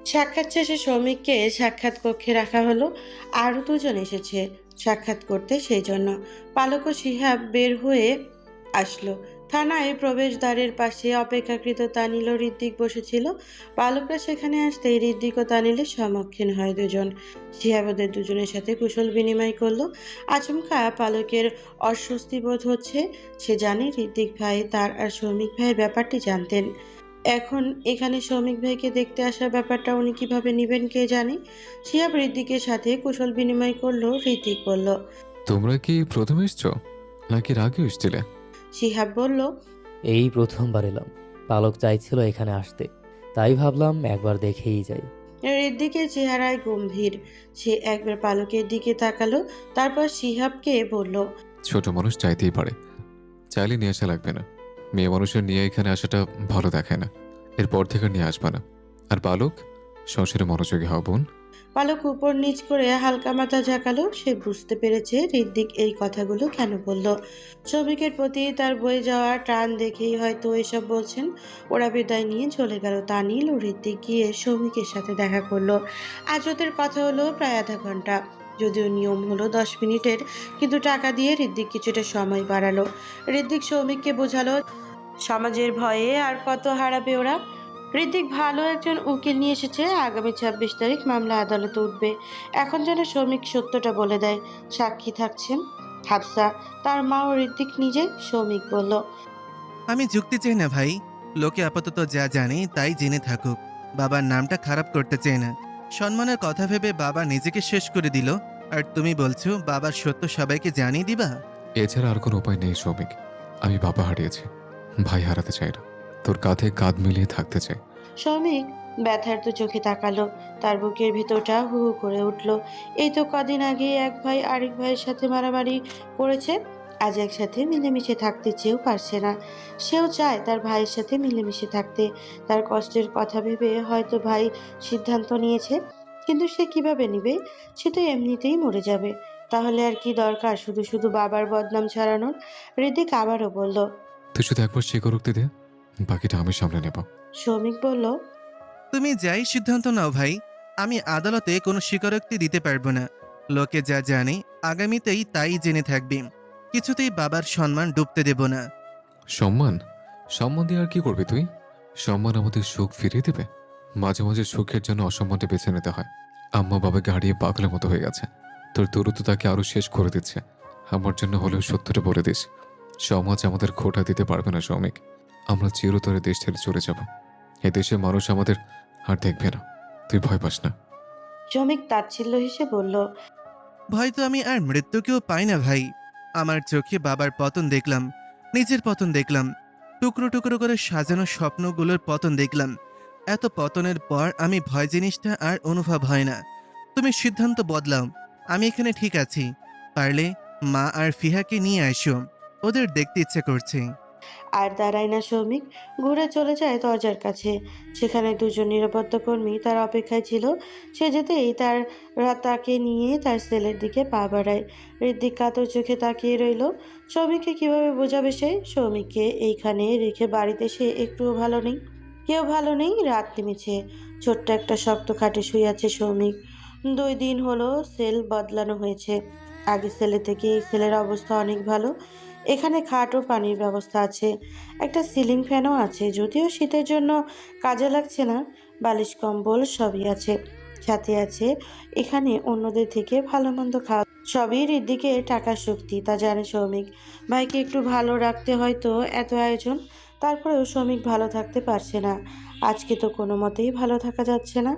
সাক্ষাৎ শেষে শ্রমিককে সাক্ষাৎ কক্ষে রাখা হলো। আরও দুজন এসেছে সাক্ষাৎ করতে, সেই জন্য পালক ও শিহাব বের হয়ে আসলো। থানায় প্রবেশদ্বারের পাশে অপেক্ষাকৃত তানিল ও ঋত্বিক বসেছিল। পালকরা সেখানে আসতেই ঋত্বিক ও তানিলের সম্মুখীন হয় দুজন। শিহাব ওদের দুজনের সাথে কুশল বিনিময় করলো। আচমকা পালকের অস্বস্তি বোধ হচ্ছে। সে জানে ঋত্বিক ভাই তার আর শ্রমিক ভাইয়ের ব্যাপারটি জানতেন। এখন এখানে শ্রমিক ভাইকে দেখতে আসার ব্যাপারটা উনি কিভাবে নিবেন কে জানে। শিহাব ঋত্বিকের সাথে কুশল বিনিময় করলো। ঋত্বিক বলল। তোমরা কি প্রথম এসছো নাকি এর আগেও এসছিলে? শিহাব বলল। এই প্রথমবার এলাম। পালক চাইছিল এখানে আসতে, তাই ভাবলাম একবার দেখেই যাই। ঋত্বিকের চেহারায় গম্ভীর। সে একবার পালকের দিকে তাকালো, তারপর শিহাবকে বলল। ছোট মানুষ চাইতেই পারে, চাইলে নিয়ে আসা লাগবে না। মেয়ে মানুষের নিয়ে এখানে আসাটা ভালো দেখায় না। এরপর থেকে নিয়ে আসবা না। আর বালক, সংসারে মনোযোগী হও বোন। পালক উপর নিচ করে হালকা মাথা ঝাঁকালো। সে বুঝতে পেরেছে ঋত্বিক এই কথাগুলো কেন বলল। শ্রমিকের প্রতি তার বয়ে যাওয়া টান দেখেই হয়তো এসব বলছেন। ওরা বিদায় নিয়ে চলে গেল। তানিল ও ঋত্বিক গিয়ে শ্রমিকের সাথে দেখা করলো। আজ ওদের কথা হলো প্রায় আধা ঘন্টা। যদিও নিয়ম হলো 10 মিনিটের, কিন্তু টাকা দিয়ে ঋত্বিক কিছুটা সময় বাড়ালো। ঋত্বিক শ্রমিককে বোঝালো সমাজের ভয়ে আর কত হারাবে ওরা। ঋত্বিক ভালো একজন উকিল নিয়ে এসেছে। আগামী 26 তারিখ মামলা আদালতে উঠবে। এখন যেন শ্রমিক সত্যটা বলে দেয়। সাক্ষী থাকছেন হাফসা, তার মা ও ঋত্বিক নিজে। শ্রমিক বলল। আমি যুক্তি চাই না ভাই। লোকে আপাতত যা জানে তাই জেনে থাকুক। বাবার নামটা খারাপ করতে চাই না। সম্মানের কথা ভেবে বাবা নিজেকে শেষ করে দিল, আর তুমি বলছো বাবার সত্য সবাইকে জানিয়ে দিবা? এছাড়া আর কোনো উপায় নেই শ্রমিক। আমি বাবা হারিয়েছি, ভাই হারাতে চাই না। তোর কাঁধে কাঁধ মিলিয়ে থাকতে চাই। শ্রমিক ব্যথার্ত চোখে তাকালো। তার বুকের ভিতরটা হু হু করে উঠল। এই তো কদিন আগে এক ভাই আরেক ভাইয়ের সাথে মারামারি করেছে, আজ একসাথে মিলেমিশে থাকতে চেয়েও পারছে না। সেও চায় তার ভাইয়ের সাথে মিলেমিশে থাকতে। তার কষ্টের কথা ভেবে হয়তো ভাই সিদ্ধান্ত নিয়েছে, কিন্তু সে কিভাবে নিবে? সে তো এমনিতেই মরে যাবে। তাহলে আর কি দরকার শুধু শুধু বাবার বদনাম ছড়ানোর। ঋতিক আবারও বলল। তুই শুধু একবার স্বীকারোক্তি দে, বাকিটা আমি সামলে নেব। শ্রমিক বলল। তুমি যাই সিদ্ধান্ত নাও ভাই, আমি আদালতে কোনো স্বীকারোক্তি দিতে পারবো না। লোকে যা জানে আগামীতেই তাই জেনে থাকবে। কিছুতেই বাবার সম্মান ডুবতে দেব না। সম্মান? সম্মান দিয়ে আর কি করবি তুই? সম্মান আমাদের সুখ ফিরিয়ে দেবে? মাঝে মাঝে সুখের জন্য অসম্মানটা বেছে নিতে হয়। আম্মা বাবাকে হারিয়ে পাগলের মতো হয়ে গেছে। তোর দূরত্ব তাকে আরো শেষ করে দিচ্ছে। আমার জন্য হলেও সত্যটা বলে দিস। সমাজ আমাদের খোটা দিতে পারবে না শ্রমিক। আমরা চিরতরে দেশ ছেড়ে চলে যাব। এ দেশের মানুষ আমাদের আর দেখবে না। তুই ভয় পাস না। শ্রমিক তাচ্ছিল্য হেসে বলল। ভয় তো আমি আর মৃত্যুকেও পাই না ভাই। আমার চোখে বাবার পতন দেখলাম, নিজের পতন দেখলাম, টুকরো টুকরো করে সাজানো স্বপ্নগুলোর পতন দেখলাম। এত পতনের পর আমি ভয় জিনিসটা আর অনুভব হয় না। তুমি সিদ্ধান্ত বদলাও। আমি এখানে ঠিক আছি। পারলে মা আর ফিহাকে নিয়ে আসো, ওদের দেখতে ইচ্ছে করছে। আর দাঁড়ায় না শ্রমিক, ঘুরে চলে যায় দরজার কাছে। সেখানে দুজন নিরাপত্তা কর্মী তার অপেক্ষায় ছিল। সে যেতেই তাকে নিয়ে তার সেলের দিকে পা বাড়ায়। ঋদ্ধিক কাতর চোখে তাকিয়ে রইল। শ্রমিককে কিভাবে বোঝাবে সে? শ্রমিককে এইখানে রেখে বাড়িতে সে একটুও ভালো নেই। কেউ ভালো নেই। রাত নেমেছে। ছোট্ট একটা শক্ত খাটে শুয়ে আছে শ্রমিক। 2 দিন হলো সেল বদলানো হয়েছে। আগে সেলে থেকে এই সেলের অবস্থা অনেক ভালো। এখানে খাট ও পানির ব্যবস্থা আছে। একটা সিলিং ফ্যানও আছে, যদিও শীতের জন্য কাজে লাগছে না। বালিশ কম্বল সবই আছে। সাথে আছে এখানে অন্যদের থেকে ভালো মন্দ খাওয়া। সবই হৃদিকে টাকার শক্তি, তা জানে শ্রমিক। ভাইকে একটু ভালো রাখতে হয়তো এত আয়োজন। তারপরেও শ্রমিক ভালো থাকতে পারছে না। আজকে তো কোনো মতেই ভালো থাকা যাচ্ছে না।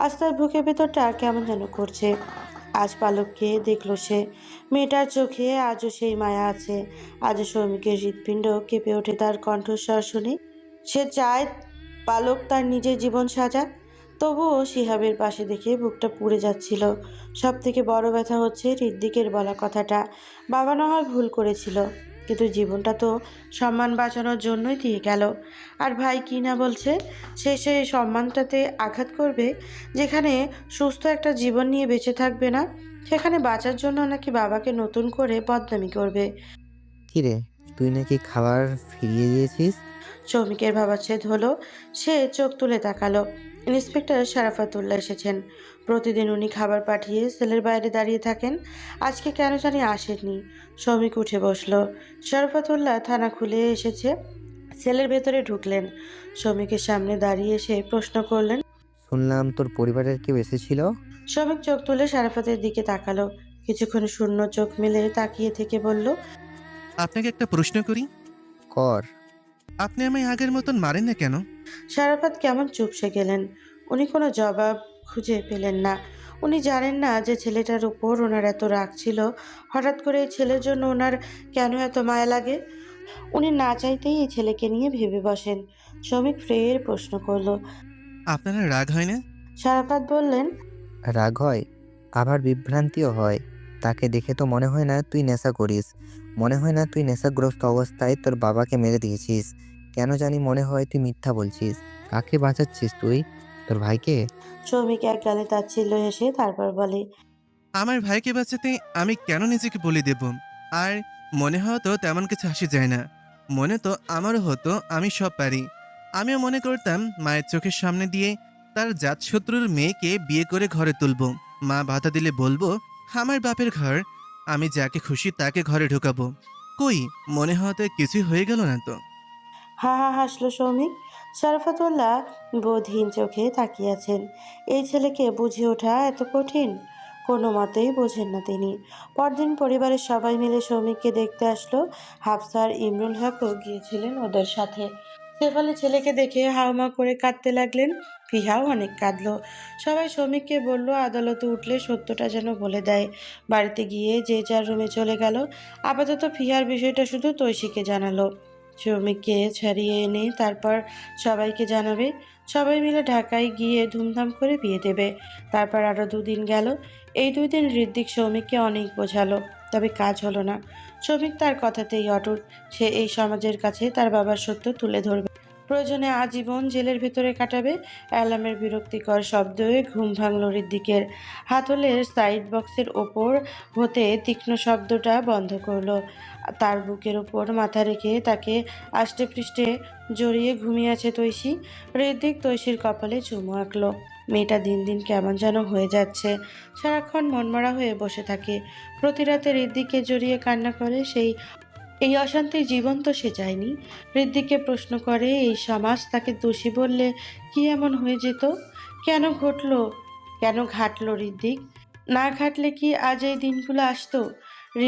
আজ তার বুকের ভেতরটা কেমন যেন করছে। আজ পালককে দেখল সে। মেয়েটার চোখে আজও সেই মায়া আছে। আজও শ্রমিকের হৃৎপিণ্ড কেঁপে ওঠে তার কণ্ঠস্বর শুনে। সে চায় পালক তার নিজের জীবন সাজাক। তবুও শিহাবের পাশে দেখে বুকটা পুড়ে যাচ্ছিল। সব থেকে বড় ব্যথা হচ্ছে হৃদ্দিকের বলা কথাটা। বাবা না হয় ভুল করেছিল, কিন্তু জীবনটা তো সম্মান বাঁচানোর জন্যই দিয়ে গেল। আর ভাই কি না বলছে, সে সেই সম্মানটাতে আঘাত করবে। যেখানে সুস্থ একটা জীবন নিয়ে বেঁচে থাকবে না, সেখানে বাঁচার জন্য নাকি বাবাকে নতুন করে বদনামি করবে। কিরে, তুই নাকি খাবার ফিরিয়ে দিয়েছিস? শ্রমিকের ভাবাচ্ছেদ হলো। সে চোখ তুলে তাকালো। ইন্সপেক্টর শারাফাতুল্লাহ এসেছেন। প্রতিদিন উনি খাবার পাঠিয়ে সেলের বাইরে দাঁড়িয়ে থাকেন। আজকে কেন জানি আসেননি। শ্রমিক উঠে বসলো। শারাফাতুল্লাহ থানা খুলে এসেছে। সেলের ভেতরে ঢুকলেন। শ্রমিকের সামনে দাঁড়িয়ে এসে প্রশ্ন করলেন। শুনলাম তোর পরিবারের কেউ এসেছিল। শ্রমিক চোখ তুলে শারাফাতের দিকে তাকালো। কিছুক্ষণ শূন্য চোখ মেলে তাকিয়ে থেকে বলল, আপনাকে একটা প্রশ্ন করি। কর। আপনি আমায় আগের মতন মারেন না কেন? শারাফাত কেমন চুপসে গেলেন। উনি কোনো জবাব খুঁজে পেলেন না। উনি জানেন না যে ছেলেটার উপর ওনার এত রাগ ছিল। হঠাৎ করে এই ছেলের জন্য ওনার কেন এত মায়া লাগে। উনি না চাইতেই এই ছেলেকে নিয়ে ভেবে বসেন। শ্রমিক ফের প্রশ্ন করলো। আপনারা রাগ হয় না? শারাফাত বললেন, রাগ হয়, আবার বিভ্রান্তিও হয়। তাকে দেখে তো মনে হয় না তুই নেশা করিস। মনে হয় না তুই নেশাগ্রস্ত অবস্থায় তোর বাবাকে মেরে দিয়েছিস। কেন জানি মনে হয় তুই মিথ্যা বলছিস। কাকে বাঁচাচ্ছিস তুই? তোর ভাইকে? শ্রমিক এক গালে তাচ্ছিল্য হেসে তারপর বলে, আমার ভাইকে বাঁচাতে আমি কেন নিজেকে বলি দেব? আর মনে হতো তেমন কিছু আসে যায় না। মনে তো আমারও হতো আমি সব পারি। আমিও মনে করতাম মায়ের চোখের সামনে দিয়ে তার জাতশত্রুর মেয়েকে বিয়ে করে ঘরে তুলবো। মা বাধা দিলে বলবো আমার বাপের ঘর, আমি যাকে খুশি তাকে ঘরে ঢুকাবো। কই, মনে হতে কিছুই হয়ে গেল না তো। হা হা হাসলো শ্রমিক। শরফতুল্লাহ বোধহীন চোখে তাকিয়ে আছেন। এই ছেলেকে বুঝে ওঠা এত কঠিন। কোনো মতেই বোঝেন না তিনি। পরদিন পরিবারের সবাই মিলে শ্রমিককে দেখতে আসলো। হাফসার ইমরুল হকও গিয়েছিলেন ওদের সাথে। শেফালি ছেলেকে দেখে হাউমা করে কাঁদতে লাগলেন। ফিহাও অনেক কাঁদলো। সবাই শ্রমিককে বলল আদালতে উঠলে সত্যটা যেন বলে দেয়। বাড়িতে গিয়ে যে যার রুমে চলে গেল। আপাতত ফিহার বিষয়টা শুধু তৈশিকে জানালো। শ্রমিককে ছাড়িয়ে এনে তারপর সবাইকে জানাবে। সবাই মিলে ঢাকায় গিয়ে ধুমধাম করে বিয়ে দেবে। তারপর আরও 2 দিন গেল। এই 2 দিন ঋদ্ধিক শ্রমিককে অনেক বোঝালো, তবে কাজ হলো না। শ্রমিক তার কথাতেই অটুট। সে এই সমাজের কাছে তার বাবার সত্য তুলে ধরবে। প্রয়োজনে আজীবন জেলের ভেতরে কাটাবে। অ্যালার্মের বিরক্তিকর শব্দে ঘুম ভাঙল ঋদ্ধিকের। হাতলের সাইড বক্সের ওপর হতে তীক্ষ্ণ শব্দটা বন্ধ করলো। তার বুকের ওপর মাথা রেখে তাকে আষ্টে পৃষ্ঠে জড়িয়ে ঘুমিয়ে আছে তৈশী। ঋদ্ধিক তৈশীর কপালে চুমু আঁকলো। মেয়েটা দিন দিন কেমন যেন হয়ে যাচ্ছে। সারাক্ষণ মনমরা হয়ে বসে থাকে। প্রতি রাতে ঋদ্ধিককে জড়িয়ে কান্না করে। এই অশান্তির জীবন তো সে চায়নি। ঋদ্ধিককে প্রশ্ন করে এই সমাজ তাকে দোষী বললে কি এমন হয়ে যেত? কেন ঘটলো? কেন ঘাটলো ঋদ্ধিক? না ঘাটলে কি আজ এই দিনগুলো আসতো?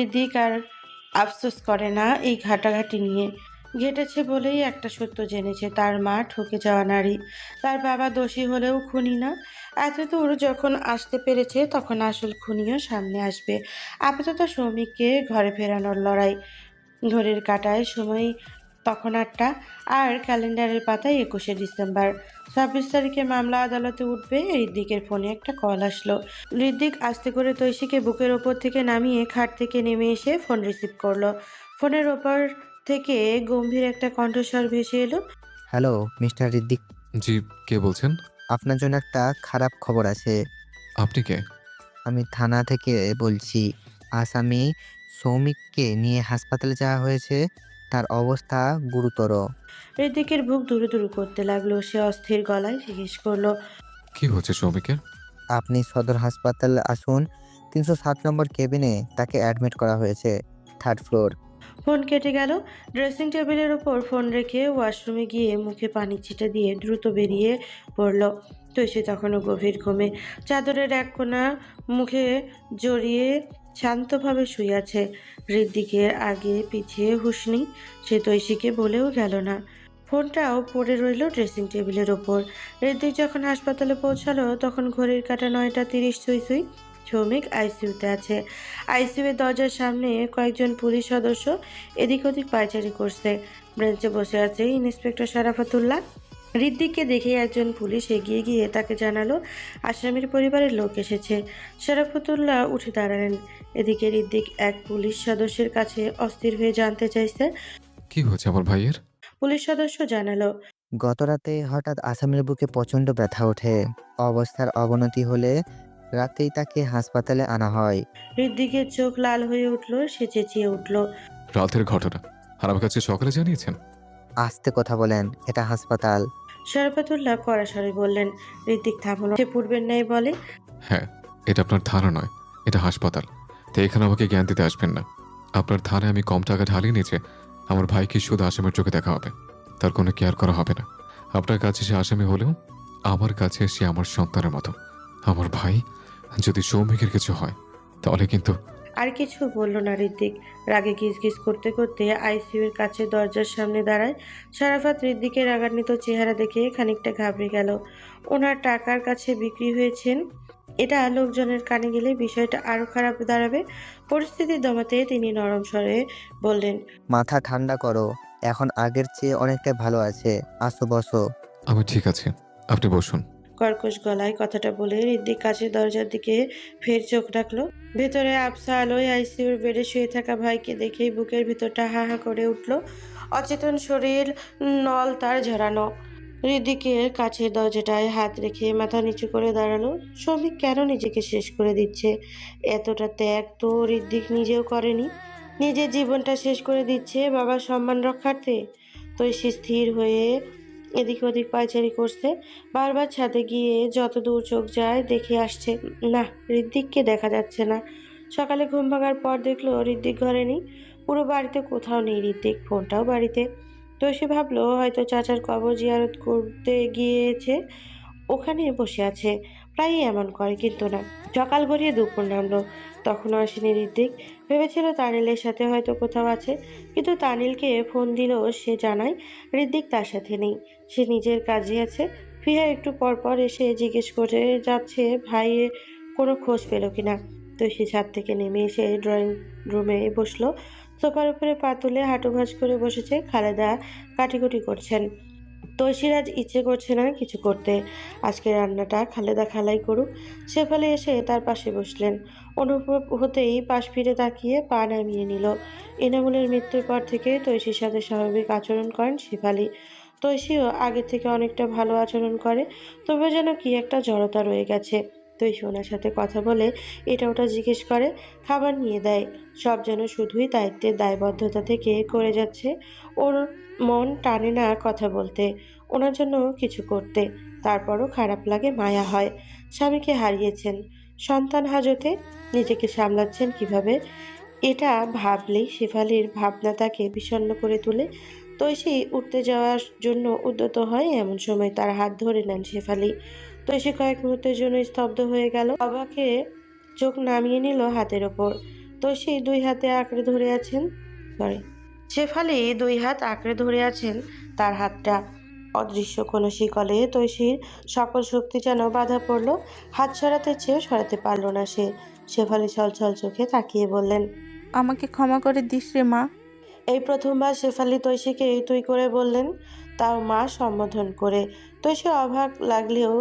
ঋদ্ধিক আর আফসোস করে না এই ঘাটাঘাটি নিয়ে। ঘেটেছে বলেই একটা সত্য জেনেছে, তার মা ঠকে যাওয়া নারী। তার বাবা দোষী হলেও খুনি না। এতদূর যখন আসতে পেরেছে তখন আসল খুনিও সামনে আসবে। আপাতত শ্রমিককে ঘরে ফেরানোর লড়াই। ঘড়ির কাঁটায় সময় তখন 8টা। আর ক্যালেন্ডারের পাতায় 21শে ডিসেম্বর। 26 তারিখে মামলা আদালতে উঠবে। ঋদ্ধিকের ফোনে একটা কল আসলো। ঋদ্ধিক আস্তে করে তৈশীকে বুকের ওপর থেকে নামিয়ে খাট থেকে নেমে এসে ফোন রিসিভ করলো। ফোনের ওপর থেকে গম্ভীর একটা কণ্ঠস্বর ভেসে এলো। হ্যালো মিস্টার রিদ্দিক, জি, কে বলছেন? আপনার জন্য একটা খারাপ খবর আছে। আপনি কে? আমি থানা থেকে বলছি। আসামি সৌমিককে নিয়ে হাসপাতালে যাওয়া হয়েছে। তার অবস্থা গুরুতর। ঋদ্ধিকের বুক দুরু দুরু করতে লাগলো। সে অস্থির গলায় জিজ্ঞেস করলো, কি হচ্ছে শ্রমিকের? আপনি সদর হাসপাতালে আসুন। 307 নম্বর কেবিনে তাকে অ্যাডমিট করা হয়েছে, 3rd ফ্লোর। ফোন কেটে গেল। ড্রেসিং টেবিলের ওপর ফোন রেখে ওয়াশরুমে গিয়ে মুখে পানি ছিটে দিয়ে দ্রুত বেরিয়ে পড়ল। তৈশী তখনও গভীর ঘুমে। চাদরের এক কোণা মুখে জড়িয়ে শান্তভাবে শুয়ে আছে। হৃদ্দিকের আগে পিছিয়ে হুঁশ নেই। সে তৈশীকে বলেও গেল না। ফোনটাও পড়ে রইল ড্রেসিং টেবিলের ওপর। হৃদ্দিক যখন হাসপাতালে পৌঁছালো তখন ঘড়ির কাঁটা 9টা 30 ছুঁই ছুঁই। শ্রমিক আইসিইউতে আছে। আইসিইউয়ের দরজার সামনে কয়েকজন পুলিশ সদস্য এদিক ওদিক পায়চারি করছে। বেঞ্চে বসে আছে ইন্সপেক্টর শারাফাতুল্লাহ। ঋদ্ধিককে দেখে একজন পুলিশ এগিয়ে গিয়ে তাকে জানালো আসামির পরিবারের লোক এসেছে। শারাফাতুল্লাহ উঠে দাঁড়ালেন। এদিকে ঋদ্ধিক এক পুলিশ সদস্যের কাছে অস্থির হয়ে জানতে চাইছে। কি হয়েছে আমার ভাইয়ের? পুলিশ সদস্য জানালো, গতরাতে হঠাৎ আসামির বুকে প্রচণ্ড ব্যথা ওঠে। অবস্থার অবনতি হলে রাতেই তাকে হাসপাতালে আনা হয়। ঋদ্ধিকের চোখ লাল হয়ে উঠল। সে চেঁচিয়ে উঠল, রাতের ঘটনা আর আমার কাছে সকালে জানিয়েছেন? আস্তে কথা বলেন, এটা হাসপাতাল। শরাফতুল্লাহ কড়া স্বরে বললেন। ঋত্বিক থামল। সে পূর্বের ন্যায় বলে, হ্যাঁ, এটা আপনার থানা নয়, এটা হাসপাতাল। তাই এখানে আমাকে জ্ঞান দিতে আসবেন না। আপনার থানায় আমি কম টাকা ঢালিয়ে নিয়েছে আমার ভাইকে শুধু আসামের চোখে দেখা হবে, তার কোনো কেয়ার করা হবে না। আপনার কাছে সে আসামি হলেও আমার কাছে সে আমার সন্তানের মতো। আমার ভাই যদি সৌমিকের কিছু হয় তাহলে কিন্তু। আর কিছু বলল না ঋত্বিক। রাগে গিজ করতে করতে আইসিইউর কাছে দরজার সামনে দাঁড়ায়। শরাফত ঋত্বিকের রাগান্বিত চেহারা দেখে খানিকটা ঘাবড়ে গেল। ওনার টাকার কাছে বিক্রি হয়েছেন, এটা লোকজনের কানে গেলে বিষয়টা আরো খারাপ দাঁড়াবে। পরিস্থিতি দমাতে তিনি নরম স্বরে বললেন, মাথা ঠান্ডা করো, এখন আগের চেয়ে অনেকটাই ভালো আছে। আসো বসো। আমি ঠিক আছে, আপনি বসুন। কর্কশ গলায় কথাটা বলে ঋত্বিক কাছের দরজার দিকে ফের চোখ রাখলো। ভেতরে আবছা আলোয় আইসিইউর বেডে শুয়ে থাকা ভাইকে দেখেই বুকের ভিতরটা হা হা করে উঠল। অচেতন শরীর, নল তার ঝরানো। ঋদ্ধিকের কাছের দরজাটায় হাত রেখে মাথা নিচু করে দাঁড়ালো। শ্রমিক কেন নিজেকে শেষ করে দিচ্ছে? এতটা ত্যাগ তো ঋদ্ধিক নিজেও করেনি। নিজের জীবনটা শেষ করে দিচ্ছে বাবার সম্মান রক্ষার্থে। তো সে স্থির হয়ে এদিক ওদিক পায়চারি করছে। বারবার ছাদে গিয়ে যত দূর চোখ যায় দেখে আসছে, না, ঋদ্ধিককে দেখা যাচ্ছে না। সকালে ঘুম ভাঙার পর দেখলো ঋদ্ধিক ঘরে নেই। পুরো বাড়িতে কোথাও নেই ঋদ্ধিক, ফোনটাও বাড়িতে। তো সে ভাবলো হয়তো চাচার কবর জিয়ারত করতে গিয়েছে, ওখানে বসে আছে। প্রায়ই এমন করে, কিন্তু না। সকাল গড়িয়ে দুপুর নামলো, তখনও আসেনি ঋত্বিক। ভেবেছিল তানিলের সাথে হয়তো কোথাও আছে, কিন্তু তানিলকে ফোন দিলেও সে জানায় ঋত্বিক তার সাথে নেই, সে নিজের কাজে আছে। ফিহা একটু পর পর এসে জিজ্ঞেস করে যাচ্ছে ভাইয়ের কোনো খোঁজ পেল কিনা। তো সে ছাদ থেকে নেমে এসে ড্রয়িং রুমে বসলো। সোফার উপরে পা তুলে হাঁটু ভাঁজ করে বসেছে। খালেদা কাটিকুটি করছেন। তৈশির আজ ইচ্ছে করছে না কিছু করতে। আজকে রান্নাটা খালেদা খালাই করুক। শেফালি এসে তার পাশে বসলেন। অনুভব হতেই পাশ ফিরে তাকিয়ে পা নামিয়ে নিল। এনামুলের মৃত্যুর পর থেকে তৈশির সাথে স্বাভাবিক আচরণ করেন শেফালি। তৈশিও আগের থেকে অনেকটা ভালো আচরণ করে, তবে যেন কি একটা জড়তা রয়ে গেছে। তৈশি ওনার সাথে কথা বলে এটা ওটা জিজ্ঞেস করে, খাবার নিয়ে দেয়। সব যেন শুধুই দায়িত্বের দায়বদ্ধতা থেকে করে যাচ্ছে। ওর মন টানে না কথা বলতে, ওনার জন্য কিছু করতে। তারপরও খারাপ লাগে, মায়া হয়। স্বামীকে হারিয়েছেন, সন্তান হাজতে নিজেকে সামলাচ্ছেন কিভাবে, এটা ভাবলেই শেফালির ভাবনা তাকে বিষণ্ণ করে তোলে। তৈশি উঠতে যাওয়ার জন্য উদ্যত হয়, এমন সময় তার হাত ধরে নেন শেফালি। তৈশি কয়েক মুহূর্তের জন্য স্তব্ধ হয়ে গেল, অবাকে চোখ নামিয়ে নিল হাতের ওপর। তৈশি দুই হাতে আঁকড়ে ধরে আছেন, সরি, শেফালি দুই হাত আঁকড়ে ধরে আছেন তার হাতটা। অদৃশ্য কোনো শিকলে তৈশির সকল শক্তি যেন বাধা পড়ল। হাত সরাতে চেয়েও সরাতে পারল না সে। শেফালি ছলছল চোখে তাকিয়ে বললেন, আমাকে ক্ষমা করে দিস রে মা। এই প্রথমবার শেফালি তৈশিকে এই তুই করে বললেন, তাও মা সম্বোধন করে। তৈশি অবাক লাগলেও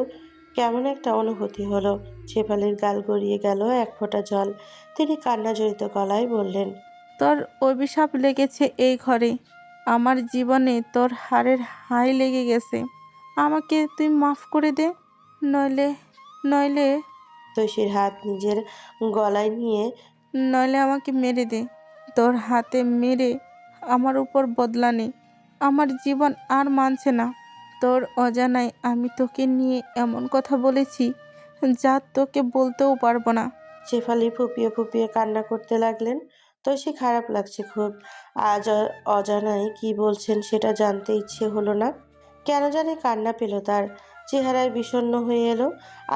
কেমন একটা অনুভূতি হলো। শেফালির গাল গড়িয়ে গেল এক ফোঁটা জল। তিনি কান্নাজড়িত গলায় বললেন, তোর অভিশাপ লেগেছে এই ঘরে। আমার জীবনে তোর হাড়ের হাই লেগে গেছে। আমাকে তুই মাফ করে দে, নইলে নইলে তৈশির হাত নিজের গলায় নিয়ে নইলে আমাকে মেরে দে। তোর হাতে মেরে আমার উপর বদলা নে। আমার জীবন আর মানছে না। তোর অজানায় আমি তোকে নিয়ে এমন কথা বলেছি যা তোকে বলতেও পারবো না। শেফালি ফুপিয়ে ফুপিয়ে কান্না করতে লাগলেন। তৈশি খারাপ লাগছে খুব। আজ অজানায় কি বলছেন সেটা জানতে ইচ্ছে হলো না। কেন জানি কান্না পেল তার। চেহারায় বিষণ্ণ হয়ে এলো।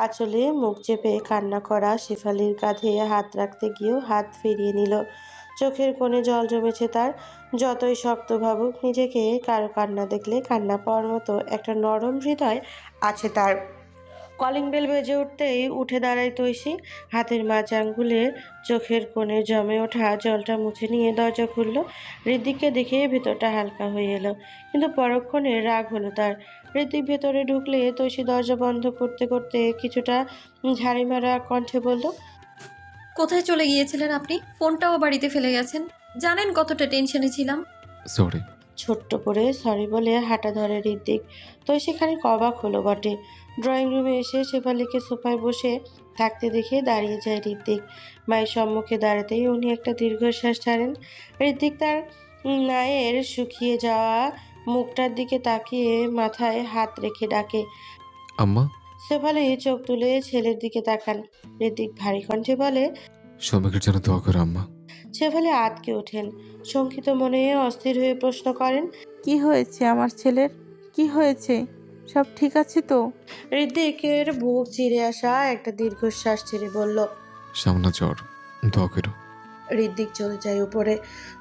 আঁচলে মুখ চেপে কান্না করা শেফালির কাঁধে হাত রাখতে গিয়েও হাত ফিরিয়ে নিল। চোখের কোণে জল জমেছে তার। যতই শক্ত ভাবুক নিজেকে, কারো কান্না দেখলে কান্না পাওয়ার মতো একটা নরম হৃদয় আছে তার। কলিং বেল বেজে উঠতেই উঠে দাঁড়ায় তৈশি। হাতের মাঝ আঙ্গুলে চোখের কোণে জমে ওঠা জলটা মুছে নিয়ে দরজা খুলল। ঋদ্ধিককে দেখে ভেতরটা হালকা হয়ে এলো, কিন্তু পরক্ষণে রাগ হলো তার। ঋদ্ধিক ভেতরে ঢুকলে তৈশি দরজা বন্ধ করতে করতে কিছুটা ঝাড়ি মারা কণ্ঠে বলল, কোথায় চলে গিয়েছিলেন আপনি? ফোনটাও বাড়িতে ফেলে গেছেন। জানেন কতটা টেনশনে ছিলাম। সরি। ছোট্ট করে সরি বলে হাঁটা ধরে ঋত্বিক। তো সেখানে অবাক হলো বটে। ড্রয়িং রুমে এসে শেফালিকে সোফায় বসে থাকতে দেখে দাঁড়িয়ে যায় ঋত্বিক। মায়ের সম্মুখে দাঁড়াতেই উনি একটা দীর্ঘশ্বাস ছাড়েন। ঋত্বিক তার নায়ের শুকিয়ে যাওয়া মুখটার দিকে তাকিয়ে মাথায় হাত রেখে ডাকে। আম্মা। শেফালি চোখ তুলে ছেলের দিকে তাকান। ঋতিক ভারী কণ্ঠে বলে। সৌমিকের জন্য দোয়া করো আম্মা। শেফালি আঁতকে ওঠেন, শঙ্কিত মনে অস্থির হয়ে প্রশ্ন করেন। কি হয়েছে আমার ছেলের? কি হয়েছে? সব ঠিক আছে তো? ঋতিকের বুক চিরে আসা একটা দীর্ঘশ্বাস ছেড়ে বলল। সামনে জ্বর, দোয়া করো। ঋদ্দিক চলে যায় উপরে।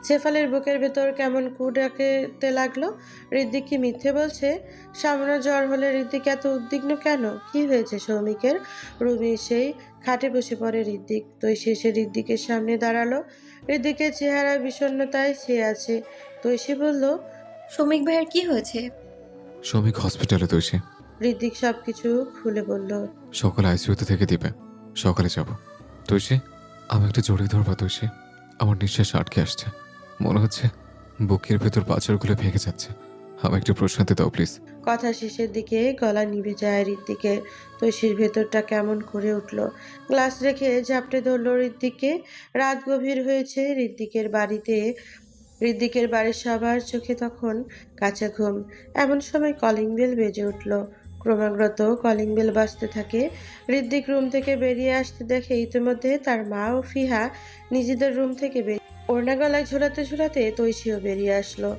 শেফালির বুকের ভেতর কেমন কু ডাকতে লাগলো। ঋদ্দিক কি মিথ্যে বলছে? সামান্য জ্বর হলে ঋদ্দিক এত উদ্বিগ্ন কেন? কি হয়েছে সৌমিকের? রুমে এসেই খাটে বসে পড়ে ঋদ্দিক। তৈশী এসে ঋদ্দিকের সামনে দাঁড়ালো। ঋদ্দিকের চেহারা বিষণ্ণতায় ছেয়ে আছে। তৈশী বলল। সৌমিক ভাইয়ের কি হয়েছে? সৌমিক হসপিটালে তৈছে। ঋদ্দিক সবকিছু খুলে বলল। সকালে আইসিইউতে থেকে দিবে, সকালে যাব। তৈছে, আমি একটা জড়িয়ে ধরবা তৈছে। আমার নিঃশ্বাস আটকে আসছে, মনে হচ্ছে বুকের ভেতর পাথরগুলো ভেঙে যাচ্ছে। আমি একটু প্রশান্তি দাও প্লিজ। কথা শেষের দিকে গলা নিভে যায় ঋদ্দিকের। তৈশীর ভেতরটা কেমন করে উঠল। গ্লাস রেখে ঝাপটে ধরল ঋদ্দিককে। রাত গভীর হয়েছে। ঋদ্দিকের বাড়ির সবার চোখে তখন কাঁচা ঘুম। এমন সময় কলিং বেল বেজে উঠল। ক্রমাগত কলিং বেল বাজতে থাকে। ঋদ্দিক রুম থেকে বেরিয়ে আসতে দেখে ইতিমধ্যে তার মা ও ফিহা নিজেদের রুম থেকে বেরিয়ে ওড়না গলায় ঝোলাতে ঝোলাতে তৈশীও বেরিয়ে আসলো।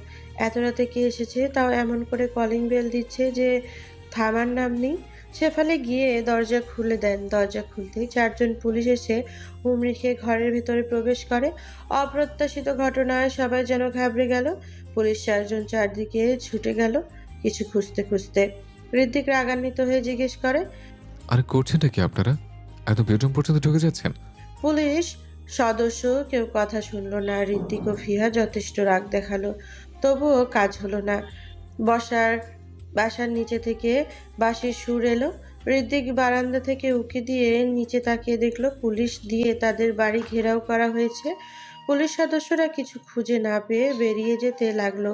এত রাতে কে এসেছে, তাও এমন করে কলিং বেল দিচ্ছে যে থামার নাম নেই। শেফালি গিয়ে দরজা খুলে দেন। দরজা খুলতেই 4 জন পুলিশ এসে হুমড়ি খেয়ে ঘরের ভিতরে প্রবেশ করে। অপ্রত্যাশিত ঘটনায় সবাই যেন ঘাবড়ে গেল। পুলিশ 4 জন চারদিকে ছুটে গেল কিছু খুঁজতে খুঁজতে। ঋত্বিক রাগান্বিত হয়ে জিজ্ঞেস করে। আরে করছেনটা কি আপনারা? এত বেডরুম পর্যন্ত ঢুকে যাচ্ছেন? পুলিশ সদস্য কেউ কথা শুনল না। ঋত্বিক ও ফিহা যথেষ্ট রাগ দেখালো, তবুও কাজ হলো না। বাসার নিচে থেকে বাঁশির সুর এলো। ঋত্বিক বারান্দা থেকে উঁকি দিয়ে নিচে তাকিয়ে দেখলো পুলিশ দিয়ে তাদের বাড়ি ঘেরাও করা হয়েছে। পুলিশ সদস্যরা কিছু খুঁজে না পেয়ে বেরিয়ে যেতে লাগলো।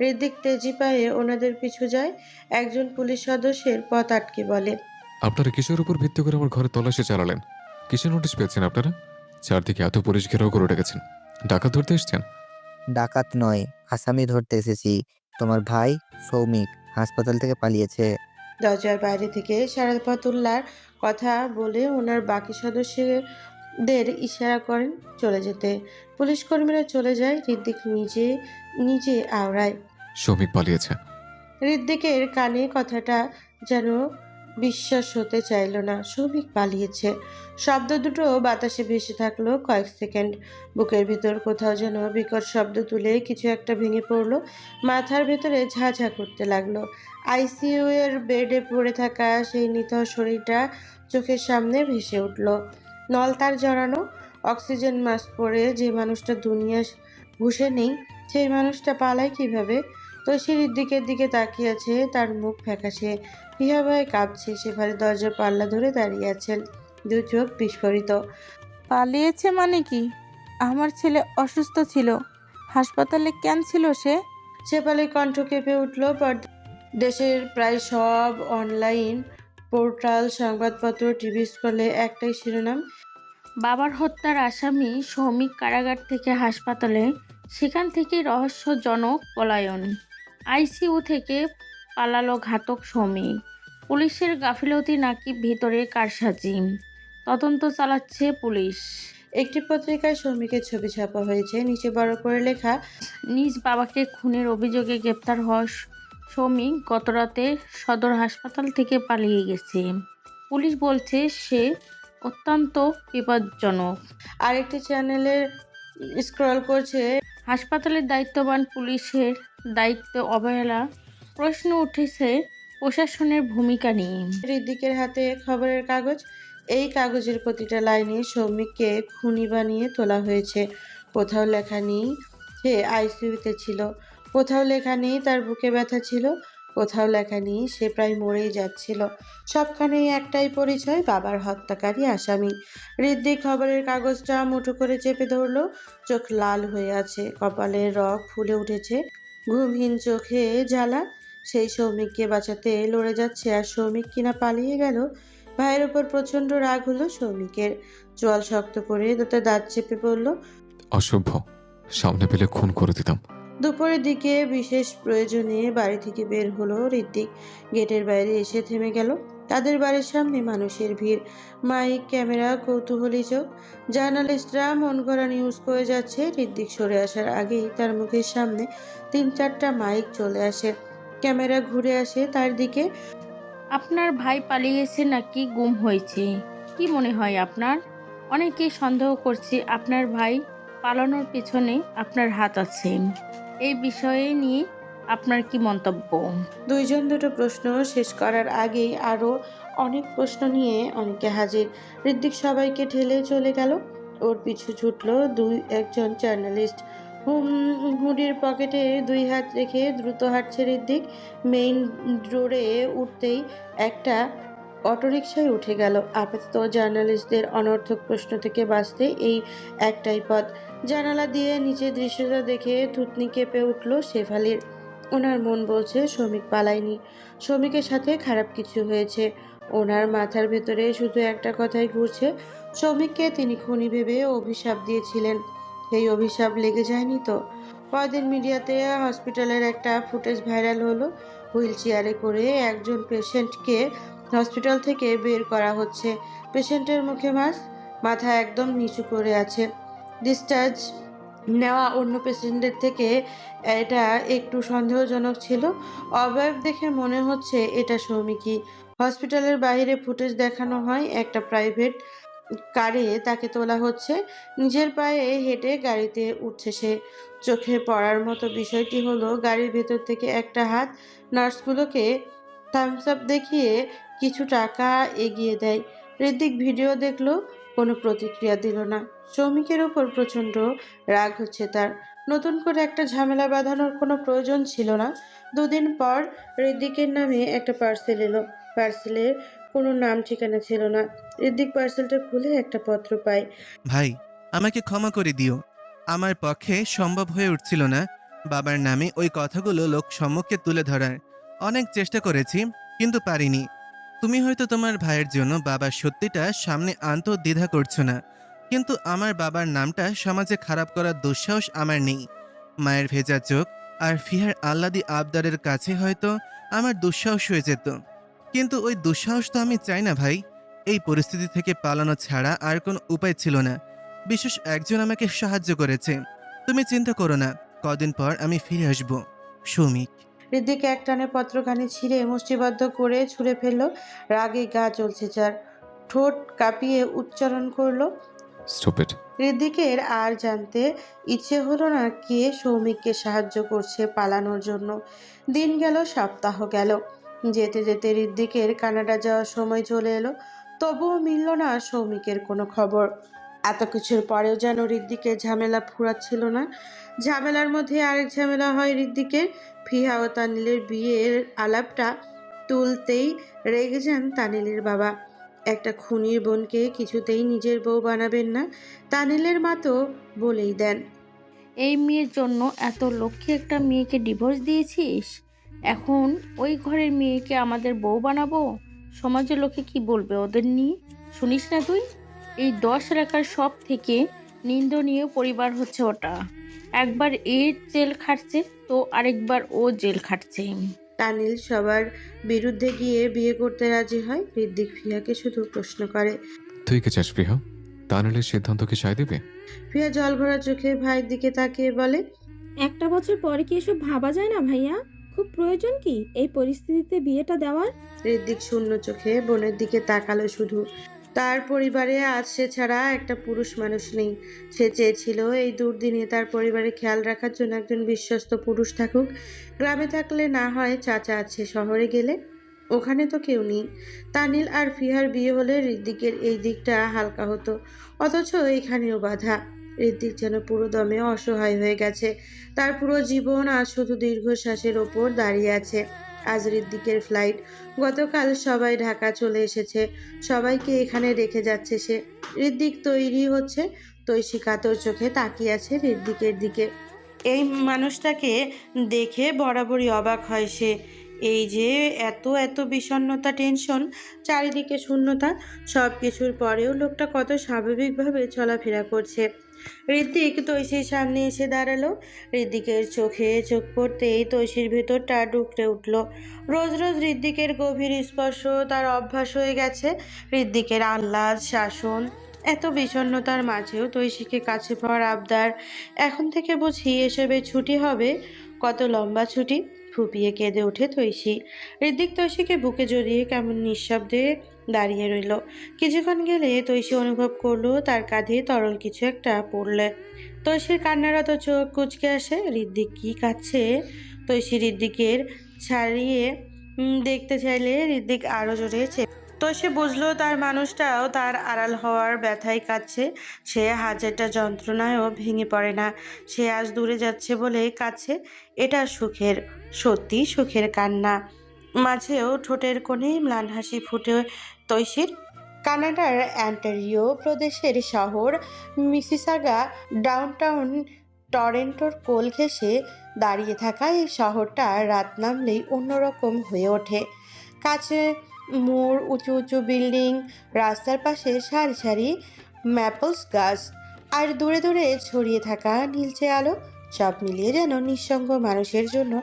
ঋত্বিক তেজি পায়ে ওনাদের পিছু যায়। একজন পুলিশ সদস্যের পথ আটকে বলে। আপনারা কিসের উপর ভিত্তি করে আমার ঘরে তল্লাশি চালালেন? কিসের নোটিশ পেয়েছেন আপনারা? চারদিকে এত পুলিশ ঘেরাও করে রেখেছেন, ডাকাত ধরতে এসছেন? ডাকাত নয়, আসামি ধরতে এসেছি। তোমার ভাই সৌমিক হাসপাতাল থেকে পালিয়েছে। দরজার বাইরে থেকে সারাফাতুল্লাহর কথা বলে ওনার বাকি সদস্যদের ইশারা করেন চলে যেতে। পুলিশ কর্মীরা চলে যায়। ঋত্বিক নিজে নিজে আওড়ায়। সৌমিক পালিয়েছে। ঋত্বিকের কানে কথাটা যেন বিশ্বাস হতে চাইল না। সৌমিক পালিয়েছে। শব্দ দুটো বাতাসে ভেসে থাকলো কয়েক সেকেন্ড। বুকের ভিতর কোথাও যেন বিকট শব্দ তুলে কিছু একটা ভেঙে পড়লো। মাথার ভেতরে ঝাঁঝা করতে লাগলো। আইসিইউ এর বেডে পড়ে থাকা সেই নিথর শরীরটা চোখের সামনে ভেসে উঠল। নলতার জড়ানো, অক্সিজেন মাস্ক পরে যে মানুষটা দুনিয়া ঘুষে নেই, সেই মানুষটা পালায় কিভাবে? তৈশীর দিকে তাকিয়ে আছে, তার মুখ ফ্যাকাশে। ফিহা ভয়ে কাঁপছে। শেফালি দরজার পাল্লা ধরে দাঁড়িয়ে আছেন, দু চোখ বিস্ফোরিত। পালিয়েছে মানে কি? আমার ছেলে অসুস্থ ছিল, হাসপাতালে কেন ছিল সে? শেফালির কণ্ঠ কেঁপে উঠল। দেশের প্রায় সব অনলাইন পোর্টাল, সংবাদপত্র, টিভি স্ক্রলে একটাই শিরোনাম। বাবার হত্যার আসামি সৌমিক কারাগার থেকে হাসপাতালে, সেখান থেকে রহস্যজনক পলায়ন। আইসিইউ থেকে পালালো ঘাতক সৌমিক। পুলিশের গাফিলতি নাকি ভিতরে কারসাজি, তদন্ত চালাচ্ছে পুলিশ। একটি পত্রিকায় সৌমিকের ছবি ছাপা হয়েছে। নিচে বড় করে লেখা, নিজ বাবাকে খুনের অভিযোগে গ্রেপ্তার হওয়া সৌমিক গতরাতে সদর হাসপাতাল থেকে পালিয়ে গেছে। পুলিশ বলছে সে অত্যন্ত বিপজ্জনক। আরেকটি চ্যানেলের স্ক্রল করছে। হাসপাতালের দায়িত্ববান পুলিশের দায়িত্ব অবহেলা, প্রশ্ন উঠেছে প্রশাসনের ভূমিকা নিয়ে। ঋদ্দিকের হাতে খবরের কাগজ। এই কাগজের প্রতিটা লাইনে সৌমিককে খুনি বানিয়ে তোলা হয়েছে। কোথাও লেখা নেই সে আইসিইউতে ছিল, কোথাও লেখা নেই তার বুকে ব্যথা ছিল, কোথাও লেখা নেই সে প্রায় মরেই যাচ্ছিল। সবখানেই একটাই পরিচয়, বাবার হত্যাকারী আসামি। ঋদ্দিক খবরের কাগজটা মুঠো করে চেপে ধরল। চোখ লাল হয়ে আছে, কপালের রগ ফুলে উঠেছে, ঘুমহীন চোখে জ্বালা। সেই সৌমিককে বাঁচাতে লড়ে যাচ্ছে, আর সৌমিক কিনা পালিয়ে গেল। ভাইয়ের ওপর প্রচন্ড রাগ হলো সৌমিকের। চোয়াল শক্ত করে তাতে দাঁত চেপে বলল। অসভ্য, সামনে পেলে খুন করে দিতাম। দুপুরের দিকে বিশেষ প্রয়োজনে বাড়ি থেকে বের হলো ঋত্বিক। গেটের বাইরে এসে থেমে গেল। তাদের বাড়ির সামনে মানুষের ভিড়, মাইক, ক্যামেরা, কৌতূহলী চোখ। জার্নালিস্টরা মন গড়া নিউজ করে যাচ্ছে। ঋত্বিক সরে আসার আগেই তার মুখের সামনে 3-4টা মাইক চলে আসে। ক্যামেরা ঘুরে আসে তার দিকে। আপনার ভাই পালিয়েছে নাকি গুম হয়েছে? কি মনে হয় আপনার? অনেকেই সন্দেহ করছে আপনার ভাই পালানোর পেছনে আপনার হাত আছে। এই বিষয়ে নিয়ে আপনার কি মন্তব্য? দুইজন দুটো প্রশ্ন শেষ করার আগেই আরো অনেক প্রশ্ন নিয়ে অনেকে হাজির। ঋত্বিক সবাইকে ঠেলে চলে গেল। ওর পিছু ছুটলো একজন জার্নালিস্ট। হুডির পকেটে 2 হাত রেখে দ্রুত হাঁটছে ঋত্বিক। মেইন রোডে উঠতেই একটা অটোরিকশায় উঠে গেল। আপাতত জার্নালিস্টদের অনর্থক প্রশ্ন থেকে বাঁচতে এই একটাই পথ। জানালা দিয়ে নিচের দৃশ্যটা দেখে থুতনি কেঁপে উঠল শেফালির। ওনার মন বলছে শ্রমিক পালায়নি, শ্রমিকের সাথে খারাপ কিছু হয়েছে। ওনার মাথার ভেতরে শুধু একটা কথাই ঘুরছে, শ্রমিককে তিনি খুনি ভেবে অভিশাপ দিয়েছিলেন। সেই অভিশাপ লেগে যায়নি তো? পরদিন মিডিয়াতে হসপিটালের একটা ফুটেজ ভাইরাল হলো। হুইল চেয়ারে করে একজন পেশেন্টকে হসপিটাল থেকে বের করা হচ্ছে। পেশেন্টের মুখে মাস্ক, মাথা একদম নিচু করে আছে। ডিসচার্জ নেওয়া অন্য পেশেন্টদের থেকে এটা একটু সন্দেহজনক ছিল। অবয়ব দেখে মনে হচ্ছে এটা সৌমিকই। হসপিটালের বাইরে ফুটেজ দেখানো হয়, একটা প্রাইভেট কারে তাকে তোলা হচ্ছে। নিজের পায়ে হেঁটে গাড়িতে উঠছে সে। চোখে পড়ার মতো বিষয়টি হলো গাড়ির ভেতর থেকে একটা হাত নার্সগুলোকে থামস আপ দেখিয়ে কিছু টাকা এগিয়ে দেয়। ঋত্বিক ভিডিও দেখলো, কোনো প্রতিক্রিয়া দিল না। শ্রমিকের ওপর প্রচণ্ড রাগ হচ্ছে তার। নতুন করে একটা ঝামেলা বাঁধানোর কোনো প্রয়োজন ছিল না। 2 দিন পর ঋত্বিকের নামে একটা পার্সেল এলো। পার্সেলের কোনো নাম ঠিকানা ছিল না। ঋত্বিক পার্সেলটা খুলে একটা পত্র পায়। ভাই, আমাকে ক্ষমা করে দিও। আমার পক্ষে সম্ভব হয়ে উঠছিল না বাবার নামে ওই কথাগুলো লোক সম্মুখে তুলে ধরার। অনেক চেষ্টা করেছি, কিন্তু পারিনি। তুমি হয়তো তোমার ভাইয়ের জন্য বাবার সত্যিটা সামনে আনতেও দ্বিধা করছো না, কিন্তু আমার বাবার নামটা সমাজে খারাপ করার দুঃসাহস আমার নেই। মায়ের ভেজা চোখ আর ফিহার আহ্লাদি আবদারের কাছে হয়তো আমার দুঃসাহস হয়ে যেত, কিন্তু ওই দুঃসাহস তো আমি চাই না ভাই। এই পরিস্থিতি থেকে পালানো ছাড়া আর কোনো উপায় ছিল না। বিশেষ একজন আমাকে সাহায্য করেছে। তুমি চিন্তা করো না, কদিন পর আমি ফিরে আসব। সৌমিক। ঋদ্ধিক একটানে পত্রখানি ছিঁড়ে মুষ্টিবদ্ধ করে ছুঁড়ে ফেলল। রাগে গা জ্বলছে যার। ঠোঁট কাঁপিয়ে উচ্চারণ করলো। স্টুপিড। ঋদ্ধিকের আর জানতে ইচ্ছে হলো না কে সৌমিককে সাহায্য করছে পালানোর জন্য। দিন গেল, সপ্তাহ গেল। যেতে যেতে ঋদ্ধিকের কানাডা যাওয়ার সময় চলে এলো। তবুও মিলল না সৌমিকের কোনো খবর। এত কিছুর পরেও যেন ঋদ্ধিকের ঝামেলা ফুরাচ্ছিল না। ঝামেলার মধ্যে আরেক ঝামেলা হয় ঋদ্ধিকের। ফিহা ও তানিলের বিয়ের আলাপটা তুলতেই রেগে যান তানিলের বাবা। একটা খুনির বোনকে কিছুতেই নিজের বউ বানাবেন না। তানিলের মা তো বলেই দেন। এই মেয়ের জন্য এত লক্ষ্মী একটা মেয়েকে ডিভোর্স দিয়েছিস, এখন ওই ঘরের মেয়েকে আমাদের বউ বানাবো? সমাজের লোকে কি বলবে ওদের নিয়ে? শুনিস না তুই? এই 10 এলাকার সব থেকে নিন্দনীয় পরিবার হচ্ছে ওটা। একবার এ জেল খাটছে তো আরেকবার ও জেল খাটছে। তানিল সবার বিরুদ্ধে গিয়ে বিয়ে করতে রাজি হয়। ঋদ্ধিক ফিয়াকে শুধু প্রশ্ন করে। তুই কি চাস প্রিয়া? তানিলের সিদ্ধান্ত কি সায় দিবে? ফিয়া জল ভরা চোখে ভাইয়ের দিকে তাকিয়ে বলে, একটা বছর পরে কি এসব ভাবা যায় না ভাইয়া? খুব প্রয়োজন কি এই পরিস্থিতিতে বিয়েটা দেওয়ার? ঋদ্ধিক শূন্য চোখে বোনের দিকে তাকালো শুধু। তার পরিবারে আজ সে ছাড়া একটা পুরুষ মানুষ নেই। সে চেয়েছিল এই দুর্দিনে তার পরিবারের খেয়াল রাখার জন্য একজন বিশ্বস্ত পুরুষ থাকুক। গ্রামে থাকলে না হয় চাচা আছে, শহরে গেলে ওখানে তো কেউ নেই। তানিল আর ফিহার বিয়ে হলে ঋদ্ধিকের এই দিকটা হালকা হতো, অথচ এখানেও বাধা। ঋদ্ধিক যেন পুরো দমে অসহায় হয়ে গেছে। তার পুরো জীবন আজ শুধু দীর্ঘশ্বাসের ওপর দাঁড়িয়ে আছে। আজ ঋদ্ধিকের ফ্লাইট। গতকাল সবাই ঢাকা চলে এসেছে, সবাইকে এখানে রেখে যাচ্ছে সে। ঋদ্ধিক তৈরি হচ্ছে। তৈশী কাতর চোখে তাকিয়ে আছে ঋদ্ধিকের দিকে। এই মানুষটাকে দেখে বরাবরই অবাক হয় সে। এই যে এত এত বিষণ্ণতা, টেনশন, চারিদিকে শূন্যতা, সব কিছুর পরেও লোকটা কত স্বাভাবিকভাবে চলাফেরা করছে। ঋত্বিক তৈশির সামনে এসে দাঁড়ালো। ঋত্বিকের চোখে চোখ পড়তেই তৈশির ভেতরটা ডুকরে উঠল। রোজ রোজ ঋত্বিকের গভীর স্পর্শ তার অভ্যাস হয়ে গেছে। ঋত্বিকের আহ্লাদ শাসন, এত বিষণ্ণতার মাঝেও তৈশিকে কাছে পাওয়ার আবদার। এখন থেকে বুঝি এসবে ছুটি হবে, কত লম্বা ছুটি। ফুপিয়ে কেঁদে ওঠে তৈশি। ঋত্বিক তৈশিকে বুকে জড়িয়ে কেমন নিঃশব্দে দাঁড়িয়ে রইল। কিছুক্ষণ গেলে তৈশি অনুভব করলো তার কাঁধে তরল কিছু একটা পড়লে। তৈশির কান্নারত চোখ কুঁচকে আসে। ঋত্বিক কি কাঁদছে? তৈশি ঋত্বিকের ছাড়িয়ে দেখতে চাইলে ঋত্বিক আরো জোরে তো সে বুঝলো তার মানুষটাও তার আড়াল হওয়ার ব্যথায় কাঁদছে। সে হাজারটা যন্ত্রণায়ও ভেঙে পড়ে না। সে আজ দূরে যাচ্ছে বলে কাঁদছে। এটা সুখের, সত্যি সুখের কান্না। মাঝেও ঠোঁটের কোণে ম্লান হাসি ফুটে তৈশির। কানাডার অ্যান্টারিও প্রদেশের শহর মিসিসাগা ডাউনটাউন টরেন্টোর কোল ঘেঁষে দাঁড়িয়ে থাকা এই শহরটা রাত নামলেই অন্যরকম হয়ে ওঠে। কাছে মোড়, উঁচু উঁচু বিল্ডিং, রাস্তার পাশে সারি সারি ম্যাপলস গাছ, আর দূরে দূরে ছড়িয়ে থাকা নীলচে আলো, সব মিলিয়ে যেন নিঃসঙ্গ মানুষের জন্য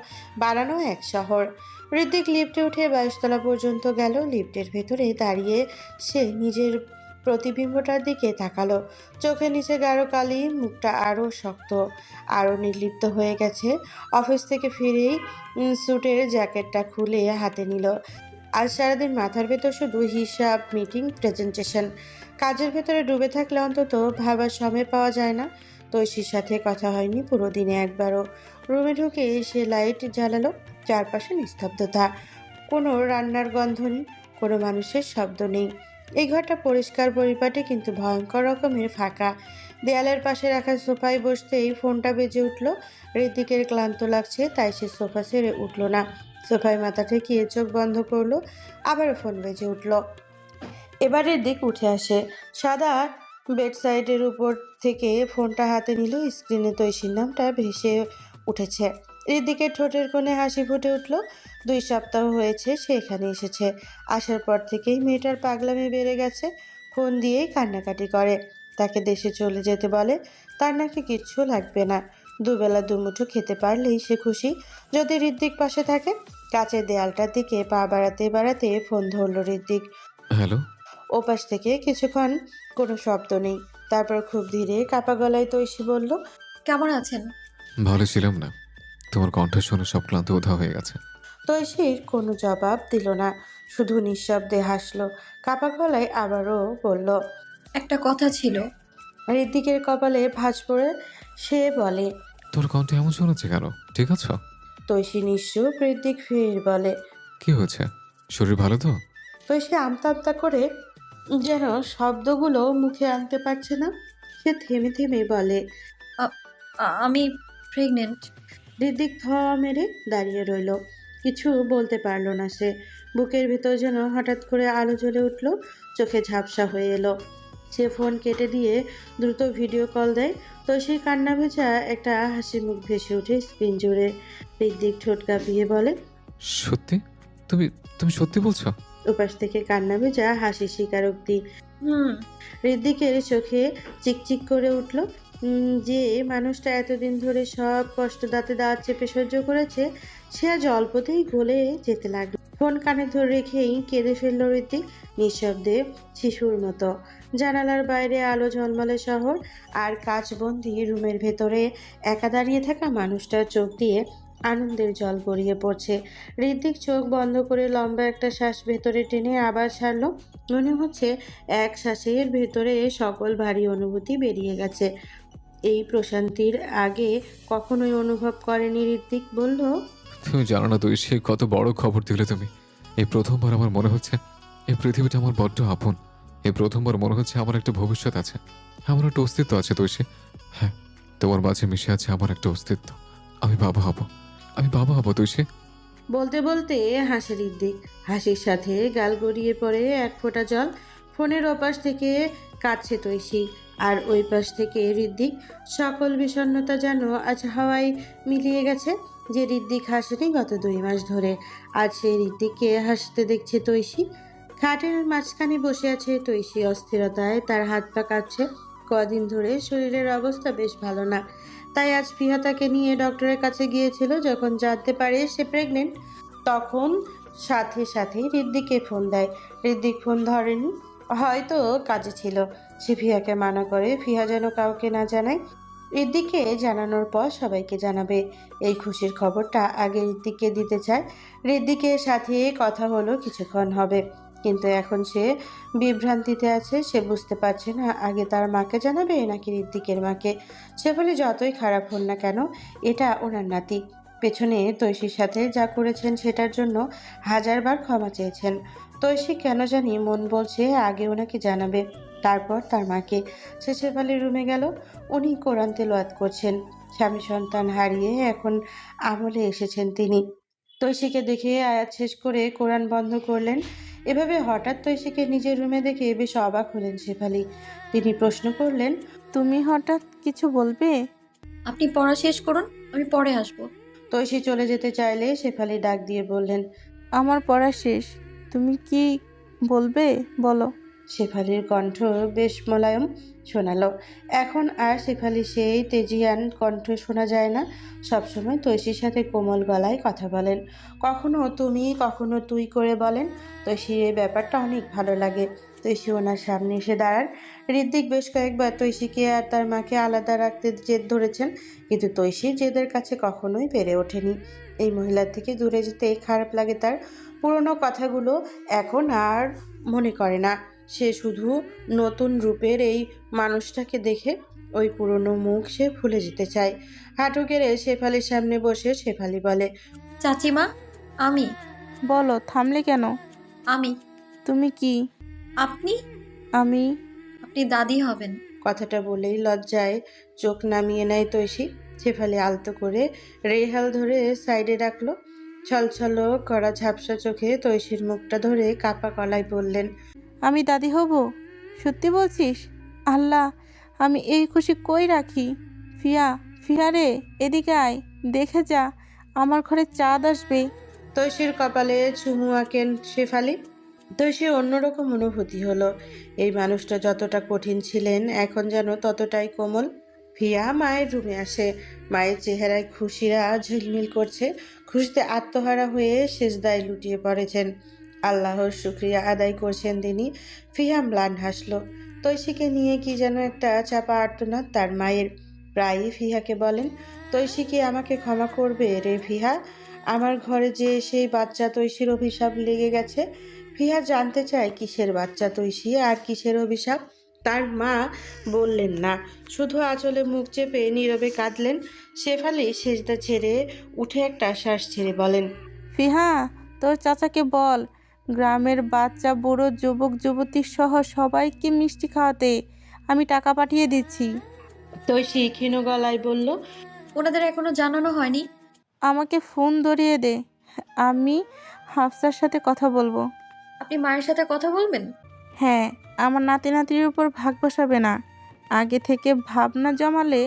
বানানো এক শহর। ঋত্বিক লিফটে উঠে 22 তলা পর্যন্ত গেল। লিফটের ভেতরে দাঁড়িয়ে সে নিজের প্রতিবিম্বটার দিকে তাকালো। চোখের নিচে গাঢ় কালি, মুখটা আরও শক্ত, আরও নির্লিপ্ত হয়ে গেছে। অফিস থেকে ফিরেই স্যুটের জ্যাকেটটা খুলে হাতে নিল। আজ সারাদিন মাথার ভেতর শুধু হিসাব, মিটিং, প্রেজেন্টেশন। কাজের ভেতরে ডুবে থাকলে অন্তত ভাবার সময় পাওয়া যায় না। তৈশির সাথে কথা হয়নি পুরো দিনে একবারও। রুমে ঢুকে সে লাইট জ্বালালো। চারপাশে নিস্তব্ধতা, কোনো রান্নার গন্ধ নেই, কোনো মানুষের শব্দ নেই। এই ঘরটা পরিষ্কার পরিপাটি, কিন্তু ভয়ঙ্কর রকমের ফাঁকা। দেয়ালের পাশে রাখা সোফায় বসতেই ফোনটা বেজে উঠল। ঋত্বিকের ক্লান্ত লাগছে, তাই সে সোফা ছেড়ে উঠল না। সোফায় মাথা ঠেকিয়ে চোখ বন্ধ করলো। আবারও ফোন বেজে উঠল। এবারের দিক উঠে আসে। সাদা বেডসাইডের উপর থেকে ফোনটা হাতে নিল। স্ক্রিনে তৈশির নামটা ভেসে উঠেছে। ঋত্বিকের ঠোঁটের কোণে হাসি ফুটে উঠল। 2 সপ্তাহ হয়েছে সে এখানে এসেছে। আসার পর থেকেই মেয়েটার পাগলামি বেড়ে গেছে। ফোন দিয়েই কান্নাকাটি করে, তাকে দেশে চলে যেতে বলে। তার নাকি কিচ্ছু লাগবে না, দুবেলা দুমুঠো খেতে পারলেই সে খুশি, যদি ঋত্বিক পাশে থাকে। কাছের দেয়ালটার দিকে পা বাড়াতে বাড়াতে ফোন ধরল ঋত্বিক। হ্যালো। ওপাশ থেকে কিছুক্ষণ কোনো শব্দ নেই। তারপর খুব ধীরে কাপা গলায় তৈশি বলল, কেমন আছেন? ভালো ছিলাম না, তোমার কণ্ঠ শুনে সব ক্লান্তি উধাও হয়ে গেছে। তৈশির কোনো জবাব দিল না, শুধু নিঃশব্দে হাসলো। কাপা গলায় আবারও বলল, একটা কথা ছিল। ঋত্বিকের কপালে ভাঁজ পড়ে সে বলে, তোর কণ্ঠ এমন শোনাচ্ছে কেন? ঠিক আছো? তৈশি নিশ্চুপ। ঋত্বিক ফির বলে, কি হয়েছে? শরীর ভালো তো? তৈশি আমতা আমতা করে যেন শব্দগুলো মুখে আনতে পারছে না। সে থেমে থেমে বলে, আমি প্রেগনেন্ট। ঋত্বিক থ মেরে দাঁড়িয়ে রইল। কিছু বলতে পারল না সে। বুকের ভিতর যেন হঠাৎ করে আলো জ্বলে উঠল, চোখে ঝাপসা হয়ে এলো। সে ফোন কেটে দিয়ে দ্রুত ভিডিও কল দেয়। তো সেই কান্না ভেজা একটা হাসি মুখ ভেসে ওঠে স্ক্রিন জুড়ে। ঋত্বিক ঠোঁট কাঁপিয়ে বলে, সত্যি? তুমি তুমি সত্যি বলছো? উপাস থেকে কান্না ভেজা হাসি স্বীকারোক্তি। হুম। ঋত্বিকের চোখে চিকচিক করে উঠল। যে মানুষটা এতদিন ধরে সব কষ্ট দাঁতে দাঁত চেপে সহ্য করেছে, সে আজ অল্পতেই গলে যেতে লাগলো। ফোন কানে ধরে রেখেই কেঁদে ফেলল ঋত্বিক, নিঃশব্দে শিশুর মতো। জানালার বাইরে আলো ঝলমলে শহর, আর কাচবন্দি রুমের ভেতরে একা দাঁড়িয়ে থাকা মানুষটার চোখ দিয়ে আনন্দের জল গড়িয়ে পড়ছে। ঋত্বিক চোখ বন্ধ করে লম্বা একটা শ্বাস ভেতরে টেনে আবার ছাড়লো। মনে হচ্ছে এক শ্বাসের ভেতরে সকল ভারী অনুভূতি বেরিয়ে গেছে। এই প্রশান্তির আগে কখনোই অনুভব করেনি ঋত্বিক। বলল, তুমি জানো না তুই সে কত বড় খবর দিলে তুমি। এই প্রথমবার আমার মনে হচ্ছে এই পৃথিবীটা আমার বড্ড আপন। এই প্রথমবার মনে হচ্ছে আমার একটা ভবিষ্যৎ আছে, আমার একটা অস্তিত্ব আছে তুলসী। হ্যাঁ, তোমার মাঝে মিশে আছে আমার একটা অস্তিত্ব। আমি বাবা হব, আমি বাবা হব তুলসী। বলতে বলতে হাসে ঋত্বিক। হাসির সাথে গাল গড়িয়ে পড়ে এক ফোঁটা জল। ফোনের ওপাশ থেকে কাঁদছে তৈশি, আর ওই পাশ থেকে ঋত্বিক। সকল বিষণ্ণতা যেন আজ হাওয়ায় মিলিয়ে গেছে। যে ঋত্বিক হাসেনি গত 2 মাস ধরে, আজ সেই ঋত্বিককে হাসতে দেখছে তৈশি। খাটের মাঝখানে বসে আছে তৈশি, অস্থিরতায় তার হাত পা কাঁপছে। কদিন ধরে শরীরের অবস্থা বেশ ভালো না, তাই আজ ফিহা তাকে নিয়ে ডক্টরের কাছে গিয়েছিল। যখন জানতে পারে সে প্রেগনেন্ট, তখন সাথে সাথে ঋদ্ধিকে ফোন দেয়। ঋদ্ধিক ফোন ধরেনি, হয়তো কাজে ছিল। সে ফিহাকে মানা করে ফিহা যেন কাউকে না জানায়। ঋদ্ধিকে জানানোর পর সবাইকে জানাবে। এই খুশির খবরটা আগে ঋদ্ধিককে দিতে চায়। ঋদ্ধিকের সাথে কথা হলো কিছুক্ষণ হবে, কিন্তু এখন সে বিভ্রান্তিতে আছে। সে বুঝতে পারছে না আগে তার মাকে জানাবে নাকি ঋদ্ধিকের মাকে। সে বলে যতই খারাপ হন না কেন, এটা ওনার নাতি। পেছনে তৈশীর সাথে যা করেছেন সেটার জন্য হাজারবার ক্ষমা চেয়েছেন। তৈশী কেন জানি মন বলছে আগে ওনাকে জানাবে, তারপর তার মাকে। সে শেফালির রুমে গেল। উনি কোরআন তেলাওয়াত করছেন। স্বামী সন্তান হারিয়ে এখন আমলে এসেছেন তিনি। তৈশীকে দেখে আয়াত শেষ করে কোরআন বন্ধ করলেন। এভাবে হঠাৎ তৈশীকে নিজের রুমে দেখে বেশ অবাক হলেন শেফালি। তিনি প্রশ্ন করলেন, তুমি হঠাৎ কিছু বলবে? আপনি পড়া শেষ করুন, আমি পরে আসবো। তৈশী চলে যেতে চাইলে শেফালি ডাক দিয়ে বললেন, আমার পড়া শেষ, তুমি কি বলবে বলো। শেফালির কণ্ঠ বেশ মোলায়েম শোনালো। এখন আর শেফালি সেই তেজিয়ান কণ্ঠ শোনা যায় না। সবসময় তৈশীর সাথে কোমল গলায় কথা বলেন, কখনো তুমি কখনো তুই করে বলেন। তৈশীর এই ব্যাপারটা অনেক ভালো লাগে। তৈশী ওনার সামনে এসে দাঁড়ান। ঋদ্ধিক বেশ কয়েকবার তৈশীকে আর তার মাকে আলাদা রাখতে জেদ ধরেছেন, কিন্তু তৈশী জেদের কাছে কখনোই পেরে ওঠেনি। এই মহিলার থেকে দূরে যেতে খারাপ লাগে তার। পুরনো কথাগুলো এখন আর মনে করে না। সে শুধু নতুন রূপের এই মানুষটাকে দেখে ওই পুরনো মুখ সে ভুলে যেতে চায়। হাঁটু গেড়ে শেফালির সামনে বসে শেফালি বলে, চাচিমা, আমি বলো, থামলে কেন? আমি তুমি কি? আপনি আমি আপনি দাদি হবেন। কথাটা বলেই লজ্জায় চোখ নামিয়ে নেয় তৈশী। শেফালি আলতো করে রেহাল ধরে সাইডে রাখলো। ছলছল করা ঝাপসা চোখে তৈশীর মুখটা ধরে কাপা গলায় বললেন, আমি দাদি হব? সত্যি বলছিস? আল্লাহ, আমি এই খুশি কই রাখি? ফিয়া, ফিয়া রে, এদিকে আয়, দেখে যা, আমার ঘরে চাঁদ আসবে। তৈশীর কপালে চুমু আঁকেন শেফালি। তৈশীর অন্যরকম অনুভূতি হলো। এই মানুষটা যতটা কঠিন ছিলেন এখন যেন ততটাই কোমল। ফিয়া মায়ের রুমে আসে। মায়ের চেহারায় খুশিরা ঝিলমিল করছে। খুশিতে আত্মহারা হয়ে সেজদায় লুটিয়ে পড়েছেন। আল্লাহর শুকরিয়া আদায় করছেন তিনি। ফিয়া ম্লান হাসলো। তৈশীকে নিয়ে কি যেন একটা চাপা আর্তনাদ তার মায়ের। প্রায়ই ফিহাকে বলেন, তৈশী কি আমাকে ক্ষমা করবে রে ফিহা? আমার ঘরে যে সেই বাচ্চা তৈশীর অভিশাপ লেগে গেছে। ফিহা জানতে চায় কিসের বাচ্চা তৈশী আর কিসের অভিশাপ। তার মা বললেন না, শুধু আঁচলে মুখ চেপে নীরবে কাঁদলেন। শেফালি সেজদা ছেড়ে উঠে একটা শ্বাস ছেড়ে বলেন, ফিহা, তোর চাচাকে বল গ্রামের বাচ্চা বুড়ো যুবক যুবতী সহ সবাইকে মিষ্টি খাওয়াতে। আমি টাকা পাঠিয়ে দিচ্ছি। তৈশী ক্ষীণ গলায় বলল, ওনাদের এখনো জানানো হয়নি। আমাকে ফোন ধরিয়ে দে, আমি হাফসার সাথে কথা বলবো। আপনি মায়ের সাথে কথা বলবেন? হ্যাঁ, আমার নাতি নাতির উপর ভাগ বসাবে না। আগে থেকে ভাবনা জমালে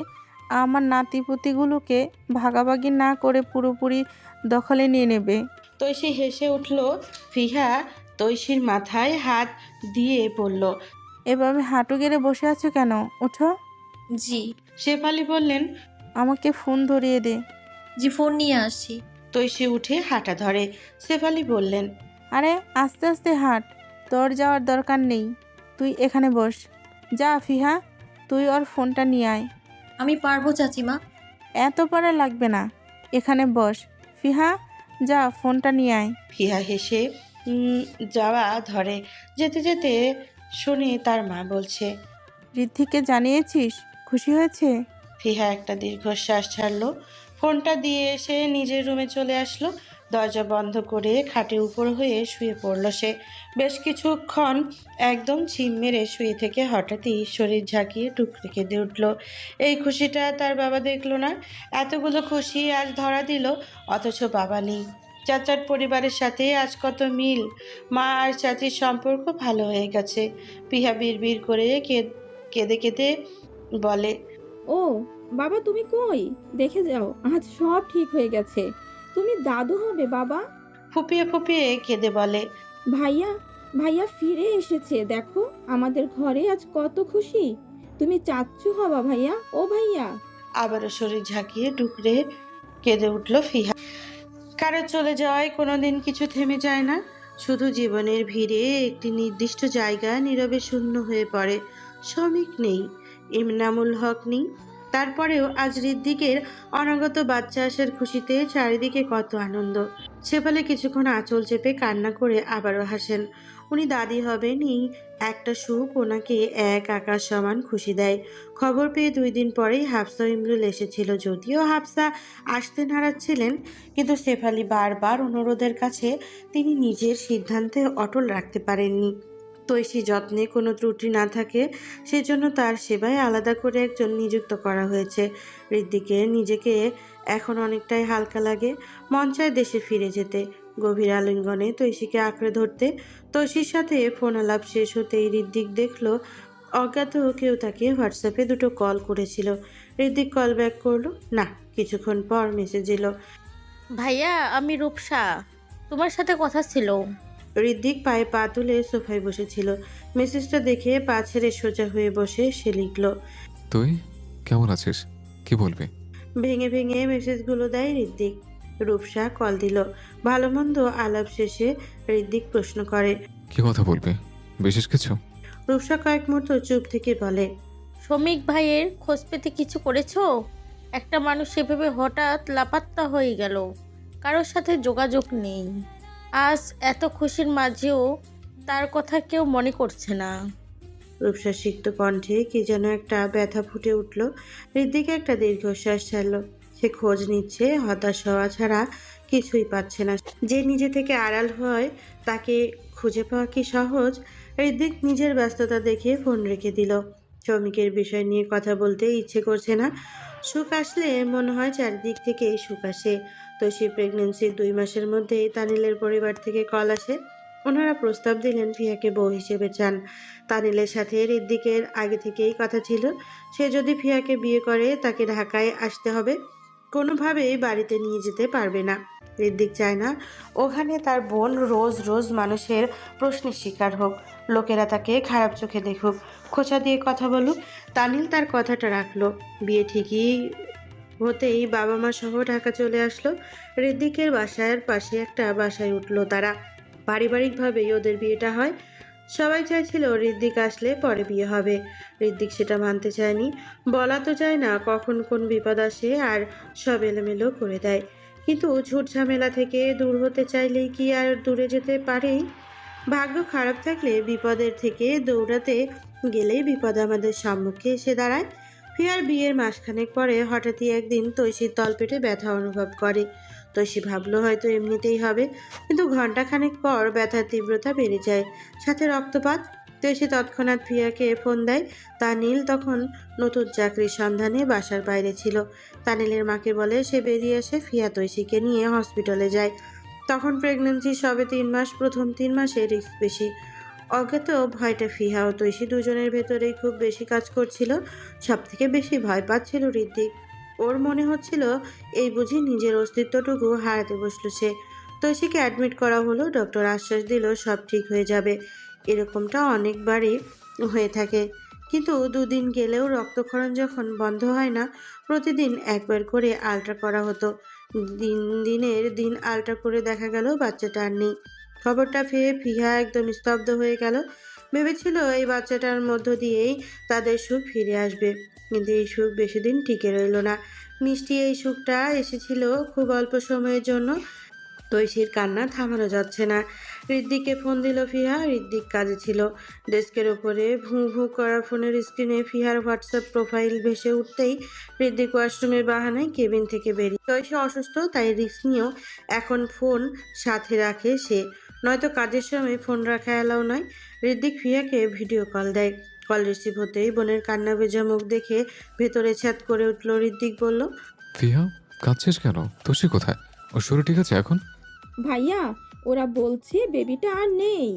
আমার নাতিপুতিগুলোকে ভাগাভাগি না করে পুরোপুরি দখলে নিয়ে নেবে। তৈশী হেসে উঠল। ফিহা তৈশীর মাথায় হাত দিয়ে বলল, এভাবে হাঁটু গেড়ে বসে আছো কেন? ওঠো। জি। শেফালি বললেন, আমাকে ফোন ধরিয়ে দে। জি, ফোন নিয়ে আসছি। তৈশী উঠে হাঁটা ধরে। শেফালি বললেন, আরে আস্তে আস্তে হাঁট, তোর যাওয়ার দরকার নেই, তুই এখানে বস। যা ফিহা, তুই ওর ফোনটা নিয়ে আয়। আমি পারবো চাচিমা। এত পারা লাগবে না, এখানে বস। ফিহা, যা ফোনটা নিয়ে আয়। ফিহা হেসে যাওয়া ধরে। যেতে যেতে শুনে তার মা বলছে, ঋদ্ধিকে জানিয়েছিস? খুশি হয়েছে? ফিহা একটা দীর্ঘশ্বাস ছাড়লো। ফোনটা দিয়ে এসে নিজের রুমে চলে আসলো। দরজা বন্ধ করে খাটে উপর হয়ে শুয়ে পড়ল সে। বেশ কিছুক্ষণ একদম ঝিম মেরে শুয়ে থেকে হঠাৎই শরীর ঝাঁকিয়ে টুকরে কেঁদে উঠল। এই খুশিটা তার বাবা দেখলো না। এতগুলো খুশি আজ ধরা দিল, অথচ বাবা নেই। চাচার পরিবারের সাথে আজ কত মিল। মা আর চাচির সম্পর্ক ভালো হয়ে গেছে। পিহা বিড়বিড় করে কেঁদে কেঁদে বলে, ও বাবা, তুমি কই? দেখে যাও, আজ সব ঠিক হয়ে গেছে। তুমি দাদু হবে বাবা। ফুপিয়ে ফুপিয়ে কেঁদে বলে, ভাইয়া, ভাইয়া ফিরে এসেছে, দেখো আমাদের ঘরে আজ কত খুশি। তুমি চাচ্ছু হবা ভাইয়া, ও ভাইয়া। আবারও শরীর ঝাঁকিয়ে ডুকরে কেঁদে উঠল ফিহা। কারো চলে যাওয়ায় কোনোদিন কিছু থেমে যায় না, শুধু জীবনের ভিড়ে একটি নির্দিষ্ট জায়গা নীরবে শূন্য হয়ে পড়ে। শ্রমিক নেই, ইমনামুল হক নেই, তারপরেও আজ ঋদ্দিকের অনাগত বাচ্চা আসার খুশিতে চারিদিকে কত আনন্দ। সেফালে কিছুক্ষণ আঁচল চেপে কান্না করে আবারও হাসেন। উনি দাদি হবেন, এই একটা সুখ ওনাকে এক আকাশ সমান খুশি দেয়। খবর পেয়ে 2 দিন পরেই হাফসা ও ইমরুল এসেছিল। যদিও হাফসা আসতে নারাজ ছিলেন, কিন্তু শেফালি বারবার অনুরোধের কাছে তিনি নিজের সিদ্ধান্তে অটল রাখতে পারেননি। তৈশী যত্নে কোনো ত্রুটি না থাকে সেজন্য তার সেবায় আলাদা করে একজন নিযুক্ত করা হয়েছে। ঋদ্ধিকে নিজেকে এখন অনেকটাই হালকা লাগে, মন চায় দেশে ফিরে যেতে, গভীর আলিঙ্গনে তৈশীকে আঁকড়ে ধরতে। তৈশীর সাথে ফোন আলাপ শেষ হতেই ঋদ্ধিক দেখলো অজ্ঞাত কেউ তাকে হোয়াটসঅ্যাপে 2টো কল করেছিল। ঋদ্ধিক কল ব্যাক করলো না, কিছুক্ষণ পর মেসেজ এলো। ভাইয়া, আমি রূপসা, তোমার সাথে কথা ছিল। ঋদ্ধিক পায়ে পা তুলে সোফায় বসেছিল। মেসেজটা দেখে পা ছেড়ে সোজা হয়ে বসে সে লিখল। তুই কেমন আছিস? কি বলবি? ভেঙে ভেঙে মেসেজগুলো দেয় ঋদ্ধিক। রূপসা কল দিল। ভালো মন্দ আলাপ শেষে ঋদ্ধিক প্রশ্ন করে। কি কথা বলবি? বিশেষ কিছু? রূপসা কয়েক মুহূর্ত চুপ থেকে বলে, শ্রমিক ভাইয়ের খোঁজ পেতে কিছু করেছো? একটা মানুষ সেভাবে হঠাৎ লাপাত্তা হয়ে গেল, কারোর সাথে যোগাযোগ নেই। আজ এত খুশির মাঝেও তার কথা কেউ মনে করছে না। রূপসা সিক্ত কণ্ঠে কি যেন একটা ব্যথা ফুটে উঠল। ঋদ্ধিক একটা দীর্ঘশ্বাস ছাড়ল। সে খোঁজ নিচ্ছে, হতাশ হওয়া ছাড়া কিছুই পাচ্ছে না। যে নিজে থেকে আড়াল হয় তাকে খুঁজে পাওয়া কি সহজ? ঋদ্ধিক নিজের ব্যস্ততা দেখে ফোন রেখে দিল। শ্রমিকের বিষয় নিয়ে কথা বলতে ইচ্ছে করছে না। সুখ আসলে মনে হয় চারিদিক থেকে সুখ আসে। তো সেই প্রেগনেন্সির 2 মাসের মধ্যেই তানিলের পরিবার থেকে কল আসে। ওনারা প্রস্তাব দিলেন ফিয়াকে বউ হিসেবে চান। তানিলের সাথে ঋদ্ধিকের আগে থেকেই কথা ছিল, সে যদি ফিয়াকে বিয়ে করে তাকে ঢাকায় আসতে হবে, কোনোভাবেই বাড়িতে নিয়ে যেতে পারবে না। ঋদ্ধিক চায় না ওখানে তার বোন রোজ রোজ মানুষের প্রশ্নের শিকার হোক, লোকেরা তাকে খারাপ চোখে দেখুক, খোঁচা দিয়ে কথা বলুক। তানিল তার কথাটা রাখলো। বিয়ে ঠিকই হতেই বাবা মা সহ ঢাকা চলে আসলো। ঋদ্ধিকের বাসার পাশে একটা বাসায় উঠলো তারা। পারিবারিকভাবেই ওদের বিয়েটা হয়। সবাই চাইছিল ঋদ্ধিক আসলে পরে বিয়ে হবে। ঋদ্ধিক সেটা মানতে চায়নি। বলা তো যায় না কখন কোন বিপদ আসে আর সব এলোমেলো করে দেয়। কিন্তু ঝুট ঝামেলা থেকে দূর হতে চাইলেই কি আর দূরে যেতে পারেই? ভাগ্য খারাপ থাকলে বিপদের থেকে দৌড়াতে গেলেই বিপদ আমাদের সম্মুখে এসে দাঁড়ায়। ফিয়ার বিয়ের মাসখানেক পরে হঠাৎই একদিন তৈশীর তলপেটে ব্যথা অনুভব করে। তৈশী ভাবলো হয়তো এমনিতেই হবে, কিন্তু ঘন্টাখানেক পর ব্যথার তীব্রতা বেড়ে যায়, সাথে রক্তপাত। তৈশী তৎক্ষণাৎ ফিয়াকে ফোন দেয়। তানিল তখন নতুন চাকরির সন্ধানে বাসার বাইরে ছিল। তানিলের মাকে বলে সে বেরিয়ে আসে। ফিয়া তৈশীকে নিয়ে হসপিটালে যায়। তখন প্রেগন্যান্সি সবে 3 মাস, প্রথম 3 মাসে রিস্ক বেশি। অজ্ঞাত ভয়টা ফিহা ও তৈশী দুজনের ভেতরেই খুব বেশি কাজ করছিল। সব থেকে বেশি ভয় পাচ্ছিল ঋদ্ধিক। ওর মনে হচ্ছিল এই বুঝি নিজের অস্তিত্বটুকু হারাতে বসলো সে। তৈশীকে অ্যাডমিট করা হলো। ডক্টর আশ্বাস দিল সব ঠিক হয়ে যাবে। এরকমটা অনেকবারই হয়ে থাকে, কিন্তু 2 দিন গেলেও রক্তক্ষরণ যখন বন্ধ হয় না, প্রতিদিন একবার করে আলট্রা করা হতো। দিনের দিন আলট্রা করে দেখা গেল বাচ্চাটা আর নেই। খবরটা পেয়ে ফিহা একদম স্তব্ধ হয়ে গেল। ভেবেছিল এই বাচ্চাটার মধ্য দিয়েই তাদের সুখ ফিরে আসবে, কিন্তু এই সুখ বেশি দিন টিকে রইল না। মিষ্টি এই সুখটা এসেছিল খুব অল্প সময়ের জন্য। তৈশীর কান্না থামানো যাচ্ছে না। ঋদ্ধিককে ফোন দিল ফিহা। ঋদ্ধিক কাজে ছিল। ডেস্কের ওপরে ভুঁ ভুঁ করা ফোনের স্ক্রিনে ফিহার হোয়াটসঅ্যাপ প্রোফাইল ভেসে উঠতেই ঋদ্ধিক ওয়াশরুমের বাহানায় কেবিন থেকে বেরিয়ে। তৈশী অসুস্থ, তাই রিস্ক নিয়েও এখন ফোন সাথে রাখে সে, নয়তো কাজের সময় ফোন রাখা এলাও নয়। ঋদ্ধিক ফিয়াকে ভিডিও কল দেয়। কল রিসিভ হতেই বোনের কান্না ভেজা মুখ দেখে ভেতরে ছ্যাদ করে উঠল। ঋদ্ধিক বলল, ফিহা, কাঁদছিস কেন? তোষি কোথায়? ওর শরীর ঠিক আছে এখন? ভাইয়া, ওরা বলছে বেবিটা আর নেই।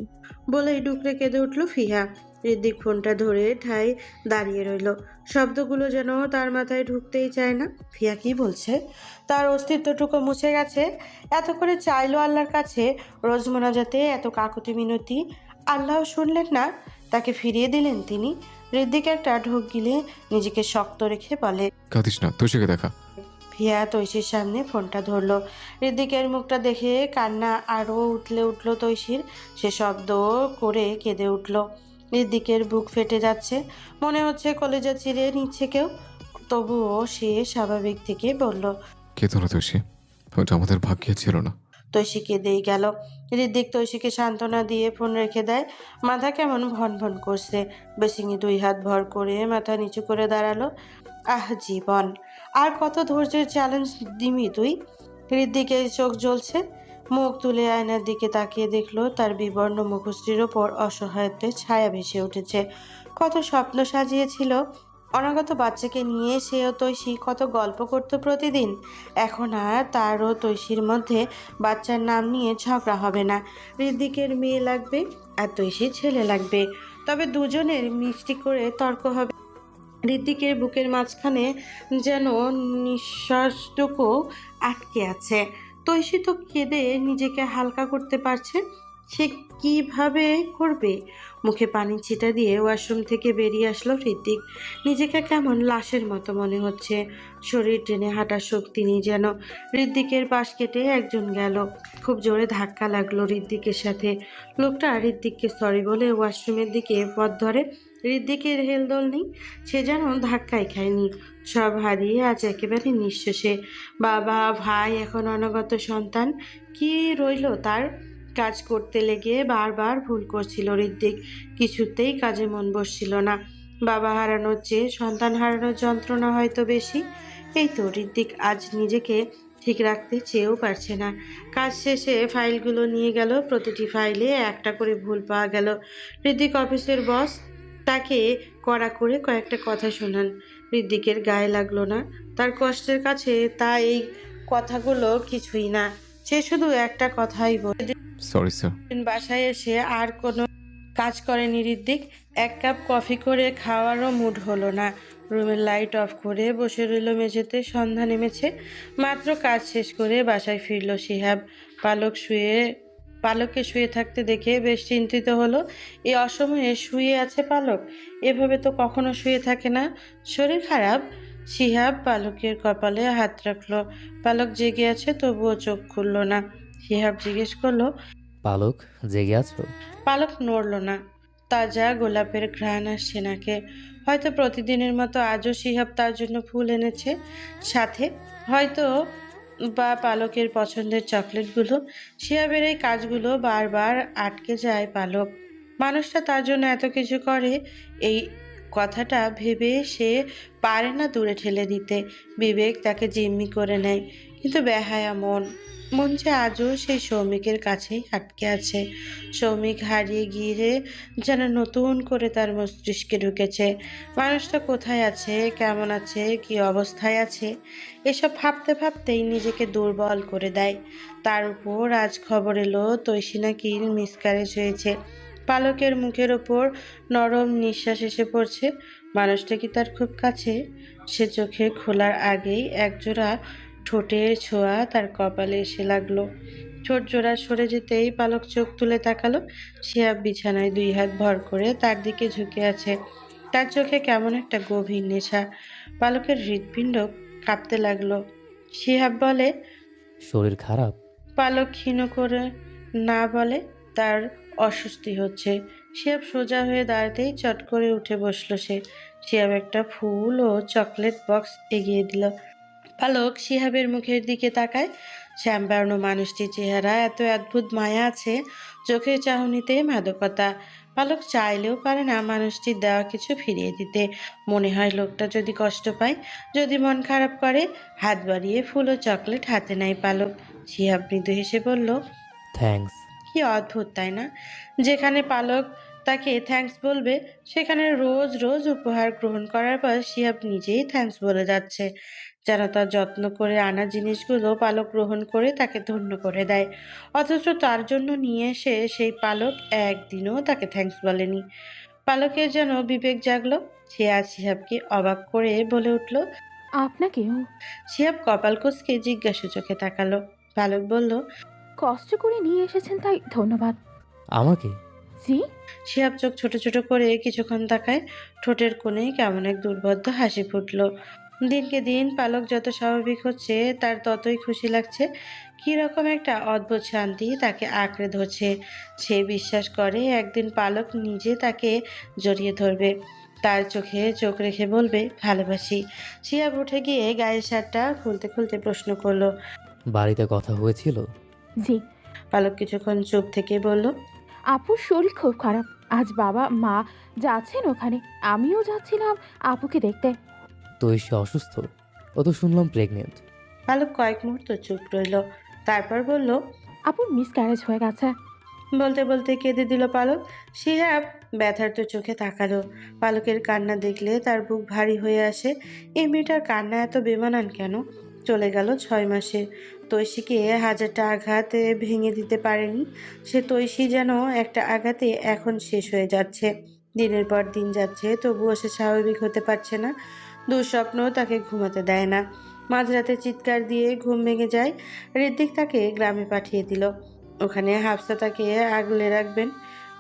বলেই ডুকরে কেঁদে উঠল ফিহা। ঋদ্ধিক ফোনটা ধরে ঠাই দাঁড়িয়ে রইল। শব্দগুলো যেন তার মাথায় ঢুকতেই চায় না। ফিয়া কি বলছে? তার অস্তিত্বটুকু মুছে গেছে। এত করে চাইলো আল্লাহর কাছে, রোজ মোনাজাতে এত কাকুতি মিনতি, আল্লাহ শুনলেন না, তাকে ফিরিয়ে দিলেন তিনি। ঋদ্ধিক একটা ঢোক গিলে নিজেকে শক্ত রেখে বলে। কাঁদিস না, তোষিকে দেখা। ভিয়া তৈশির সামনে ফোনটা ধরলো। ঋদ্ধিকের মুখটা দেখে কান্না আরও উঠলো তৈশির। সে শব্দ করে কেঁদে উঠল। ঋদ্ধিকের বুক ফেটে যাচ্ছে, মনে হচ্ছে কলেজা চিরে নিচ্ছে কেউ। তবুও সে স্বাভাবিক থেকে বলল। কেতো না তোষি, ওটা আমাদের ভাগ্যে ছিল না। তৈশি কেঁদেই গেল। ঋদ্ধিক তৈশিকে সান্ত্বনা দিয়ে ফোন রেখে দেয়। মাথা কেমন ভন ভন করছে। বেসিংয়ে 2 হাত ভর করে মাথা নিচু করে দাঁড়ালো। আহ জীবন, আর কত ধৈর্যের চ্যালেঞ্জ দিবি তুই? ঋদ্ধিকের চোখ জ্বলছে। মুখ তুলে আয়নার দিকে তাকিয়ে দেখলো তার বিবর্ণ মুখশ্রীর ওপর অসহায়ত্বের ছায়া ভেসে উঠেছে। কত স্বপ্ন সাজিয়েছিল অনাগত বাচ্চাকে নিয়ে। সেও তৈশি কত গল্প করতো প্রতিদিন। এখন আর তারও তৈশির মধ্যে বাচ্চার নাম নিয়ে ঝগড়া হবে না। ঋদ্ধিকের মেয়ে লাগবে আর তৈশির ছেলে লাগবে, তবে দুজনের মিষ্টি করে তর্ক হবে। ঋদ্ধিকের বুকের মাঝখানে যেন নিঃশ্বাসটুকু আটকে আছে। তৈশি তো কেঁদে নিজেকে হালকা করতে পারছে, সে কিভাবে করবে? মুখে পানি ছিটা দিয়ে ওয়াশরুম থেকে বেরিয়ে আসলো ঋদ্ধিক। নিজেকে কেমন লাশের মতো মনে হচ্ছে। শরীর টেনে হাঁটার শক্তি নেই যেন। ঋদ্ধিকের পাশ কেটে একজন গেল। খুব জোরে ধাক্কা লাগলো ঋদ্ধিকের সাথে। লোকটা ঋদ্ধিককে সরি বলে ওয়াশরুমের দিকে পথ ধরে। ঋদ্ধিকের হেলদোল নেই, সে যেন ধাক্কাই খায়নি। সব হারিয়ে আজ একেবারে নিঃস্ব সে। বাবা, ভাই, এখন অনাগত সন্তান, কি রইল তার? কাজ করতে লেগে বারবার ভুল করছিল ঋদ্ধিক। কিছুতেই কাজে মন বসছিল না। বাবা হারানোর চেয়ে সন্তান হারানোর যন্ত্রণা হয়তো বেশি। এই তো ঋদ্ধিক আজ নিজেকে ঠিক রাখতে চেয়েও পারছে না। কাজ শেষে ফাইলগুলো নিয়ে গেল। প্রতিটি ফাইলে একটা করে ভুল পাওয়া গেল। ঋদ্ধিক অফিসের বস, তাকে কড়া করে কয়েকটা কথা শোনান। ঋদ্ধিকের গায়ে লাগলো না। তার কষ্টের কাছে তা এই কথাগুলো কিছুই না। সে শুধু একটা কথাই বলে। Sorry sir. বাসায় এসে আর কোনো কাজ করেনি ঋদ্ধিক। 1 কাপ কফি করে খাওয়ারও মুড হলো না। রুমের লাইট অফ করে বসে রইল মেঝেতে। সন্ধ্যা নেমেছে। মাত্র কাজ শেষ করে বাসায় ফিরল শিহাব। পালককে শুয়ে থাকতে দেখে বেশ চিন্তিত হলো। এই অসময়ে শুয়ে আছে পালক? এভাবে তো কখনো শুয়ে থাকে না। শরীর খারাপ? শিহাব পালকের কপালে হাত রাখলো। পালক জেগে আছে, তবুও চোখ খুলল না। শিহাব জিজ্ঞেস করলো। পালক, জেগে আছো? পালক নড়ল না। তাজা গোলাপের ঘ্রাণ আসছে নাকে। হয়তো প্রতিদিনের মতো আজও শিহাব তার জন্য ফুল এনেছে সাথে, হয়তো বা পালকের পছন্দের চকলেটগুলো। শিহাবের এই কাজগুলো বারবার আটকে যায় পালক। মানুষটা তার জন্য এত কিছু করে, এই কথাটা ভেবে সে পারে না দূরে ঠেলে দিতে। বিবেক তাকে জিম্মি করে নেয়, কিন্তু বেহায়া মন যে আজও সেই সৌমিকের কাছেই আটকে আছে। সৌমিক হারিয়ে গিয়ে যেন নতুন করে তার মস্তিষ্কে ঢুকেছে। মানুষটা কোথায় আছে, কেমন আছে, কি অবস্থায় আছে, এসব ভাবতে ভাবতেই নিজেকে দুর্বল করে দেয়। তার উপর আজ খবর এলো তৈশি নাকি মিসক্যারেজ হয়েছে। পালকের মুখের ওপর নরম নিঃশ্বাস এসে পড়ছে। মানুষটা কি তার খুব কাছে? সে চোখে খোলার আগেই একজোড়া ঠোঁটের ছোঁয়া তার কপালে এসে লাগলো। ঠোঁট জোড়া সরে যেতেই পালক চোখ তুলে তাকালো। শিহাব বিছানায় 2 হাত ভর করে তার দিকে ঝুঁকে আছে। তার চোখে কেমন একটা গভীর নেশা। পালকের হৃৎপিণ্ড কাঁপতে লাগলো। শিহাব বলে। শরীর খারাপ? পালক ক্ষীণ করে না বলে। তার অস্বস্তি হচ্ছে। শিহাব সোজা হয়ে দাঁড়াতেই চট করে উঠে বসলো সে। শিহাব একটা ফুল ও চকলেট বক্স এগিয়ে দিল। পালক শিহাবের মুখের দিকে তাকায়। শ্যামবর্ণ মানুষটির চেহারা এত অদ্ভুত মায়া আছে, চোখের চাহনিতে মাদকতা। পালক চাইলেও পারে না মানুষটির দেওয়া কিছু ফিরিয়ে দিতে। মনে হয় লোকটা যদি কষ্ট পায়, যদি মন খারাপ করে, হাত বাড়িয়ে ফুল ও চকলেট হাতে নেয় পালক। শিহাব মৃদু হেসে বলল। থ্যাঙ্কস। কি অদ্ভুত তাই না? যেখানে পালক তাকে থ্যাঙ্কস বলবে, সেখানে রোজ রোজ উপহার গ্রহণ করার পর শিহাব নিজেই থ্যাঙ্কস বলে যাচ্ছে। যেন তার যত্ন করে আনা জিনিসগুলো পালক গ্রহণ করে তাকে ধন্য করে দেয়। অথচ তার জন্য নিয়ে এসে সেই পালক একদিনও তাকে থ্যাঙ্কস বলেনি। পালকের যেন বিবেক জাগলো। সে আজ শিহাবকে অবাক করে বলে উঠল। আপনাকেও শিহাব কপাল কুঁচকে জিজ্ঞাসু চোখে তাকালো। পালক বলল। কষ্ট করে নিয়ে এসেছেন তাই ধন্যবাদ। আমাকে? জি। শিহাব চোখ ছোট ছোট করে কিছুক্ষণ তাকায়, ঠোঁটের কোণে কেমন এক দুর্বোধ্য হাসি ফুটল। দিনকে দিন পালক যত স্বাভাবিক হচ্ছে তার ততই খুশি লাগছে। কি রকম একটা অদ্ভুত শান্তি তাকে আঁকড়ে ধরছে। সে বিশ্বাস করে একদিন পালক নিজে তাকে জড়িয়ে ধরবে, তার চোখে চোখ রেখে বলবে ভালোবাসি। শিহাব উঠে গিয়ে গায়ের শার্টটা খুলতে খুলতে প্রশ্ন করলো। বাড়িতে কথা হয়েছিল? জি। পালক কিছুক্ষণ চুপ থেকে বলল, আপুর শরীর খুব খারাপ। আজ বাবা মা যাচ্ছেন ওখানে, আমিও যাচ্ছিলাম আপুকে দেখতে। তো সে অসুস্থ? ও তো শুনলাম প্রেগনেন্ট। পালক কয়েক মুহূর্ত চুপ রইল, তারপর বলল, আপুর মিসক্যারেজ হয়ে গেছে। বলতে বলতে কেঁদে দিল পালক। শিহাব ব্যথার্ত চোখে তাকালো। পালকের কান্না দেখলে তার বুক ভারী হয়ে আসে। এই মেয়েটার কান্না এত বেমানান কেন? চলে গেল 6 মাসে, তৈশীকে হাজারটা আঘাতে ভেঙে দিতে পারেনি। সে তৈশী যেন একটা আঘাতে এখন শেষ হয়ে যাচ্ছে। দিনের পর দিন যাচ্ছে, তবুও সে স্বাভাবিক হতে পারছে না। দুঃস্বপ্ন তাকে ঘুমাতে দেয় না। মাঝরাতে চিৎকার দিয়ে ঘুম ভেঙে যায়। ঋত্বিক তাকে গ্রামে পাঠিয়ে দিল। ওখানে হাফসা তাকে আগলে রাখবেন।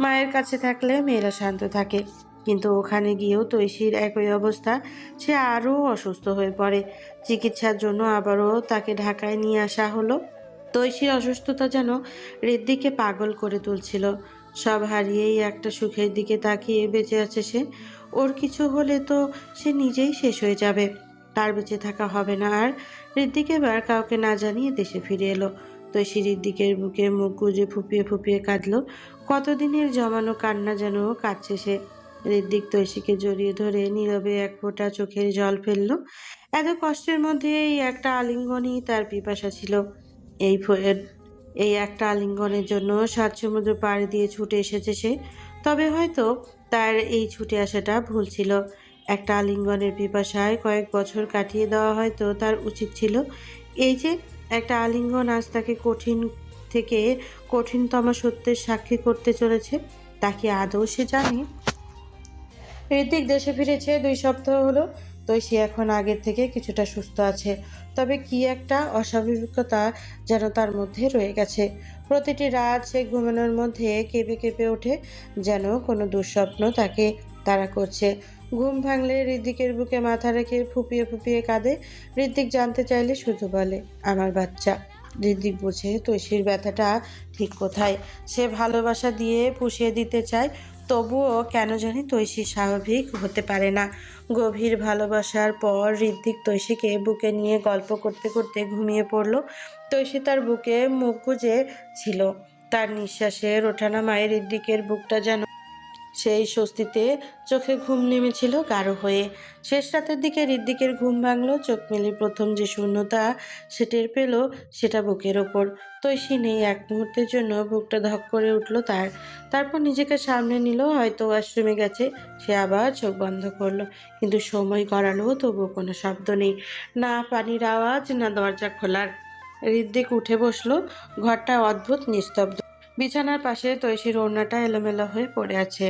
মায়ের কাছে থাকলে মেয়েরা শান্ত থাকে, কিন্তু ওখানে গিয়েও তৈশীর একই অবস্থা। সে আরও অসুস্থ হয়ে পড়ে। চিকিৎসার জন্য আবারও তাকে ঢাকায় নিয়ে আসা হলো। তৈশীর অসুস্থতা যেন ঋদ্ধিকে পাগল করে তুলছিল। সব হারিয়েই একটা সুখের দিকে তাকিয়ে বেঁচে আছে সে। ওর কিছু হলে তো সে নিজেই শেষ হয়ে যাবে, তার বেঁচে থাকা হবে না আর। ঋদ্ধিক এবার কাউকে না জানিয়ে দেশে ফিরে এলো। তৈশী ঋদ্ধিকের বুকে মুখ গুজে ফুপিয়ে ফুপিয়ে কাঁদল। কতদিনের জমানো কান্না যেন কাঁদছে সে। ঋদ্ধিক তৈশীকে জড়িয়ে ধরে নীরবে এক ফোঁটা চোখের জল ফেলল। এত কষ্টের মধ্যে এই একটা আলিঙ্গনই তার পিপাসা ছিল। এই এই একটা আলিঙ্গনের জন্য 7 সমুদ্র পাড়ি দিয়ে ছুটে এসেছে সে। তবে হয়তো তার এই ছুটে আসাটা ভুল ছিল। একটা আলিঙ্গনের পিপাসায় কয়েক বছর কাটিয়ে দেওয়া হয়তো তার উচিত ছিল। এই যে একটা আলিঙ্গন আজ তাকে কঠিন থেকে কঠিনতম সত্যের সাক্ষী করতে চলেছে, তা কি আদৌ সে জানে? ঋত্বিক দেশে ফিরেছে 2 সপ্তাহ হলো। তৈশী এখন আগের থেকে কিছুটা সুস্থ আছে, তবে কি একটা অস্বাভাবিকতা যেন তার মধ্যে রয়ে গেছে। প্রতিটি রাত সে ঘুমানোর মধ্যে কেঁপে কেঁপে ওঠে, যেন কোনো দুঃস্বপ্ন তাকে তাড়া করছে। ঘুম ভাঙলে ঋত্বিকের বুকে মাথা রেখে ফুপিয়ে ফুপিয়ে কাঁদে। ঋত্বিক জানতে চাইলে শুধু বলে, আমার বাচ্চা। ঋত্বিক বুঝে তৈশীর ব্যথাটা ঠিক কোথায়। সে ভালোবাসা দিয়ে পুষিয়ে দিতে চায়, তবুও কেন জানি তৈশী স্বাভাবিক হতে পারে না। গভীর ভালোবাসার পর ঋত্বিক তৈশীকে বুকে নিয়ে গল্প করতে করতে ঘুমিয়ে পড়ল। তৈশী তার বুকে মুখ গুজে ছিল। তার নিঃশ্বাসের ওঠানামায় ঋত্বিকের বুকটা যেন সেই স্বস্তিতে চোখে ঘুম নেমেছিল গাঢ় হয়ে। শেষ রাতের দিকে ঋত্বিকের ঘুম ভাঙল। চোখ মেলে প্রথম যে শূন্যতা সে টের পেল, সেটা বুকের ওপর। তৈশী নেই। এক মুহূর্তের জন্য বুকটা ধক করে উঠল তার। তারপর নিজেকে সামনে নিল, হয়তো ওয়াশরুমে গেছে। সে আবার চোখ বন্ধ করলো, কিন্তু সময় গড়ালো, তবুও কোনো শব্দ নেই। না পানির আওয়াজ, না দরজা খোলার। ঋত্বিক উঠে বসলো। ঘরটা অদ্ভুত নিস্তব্ধ। বিছানার পাশে তৈশীর ওড়নাটা এলোমেলো হয়ে পড়ে আছে।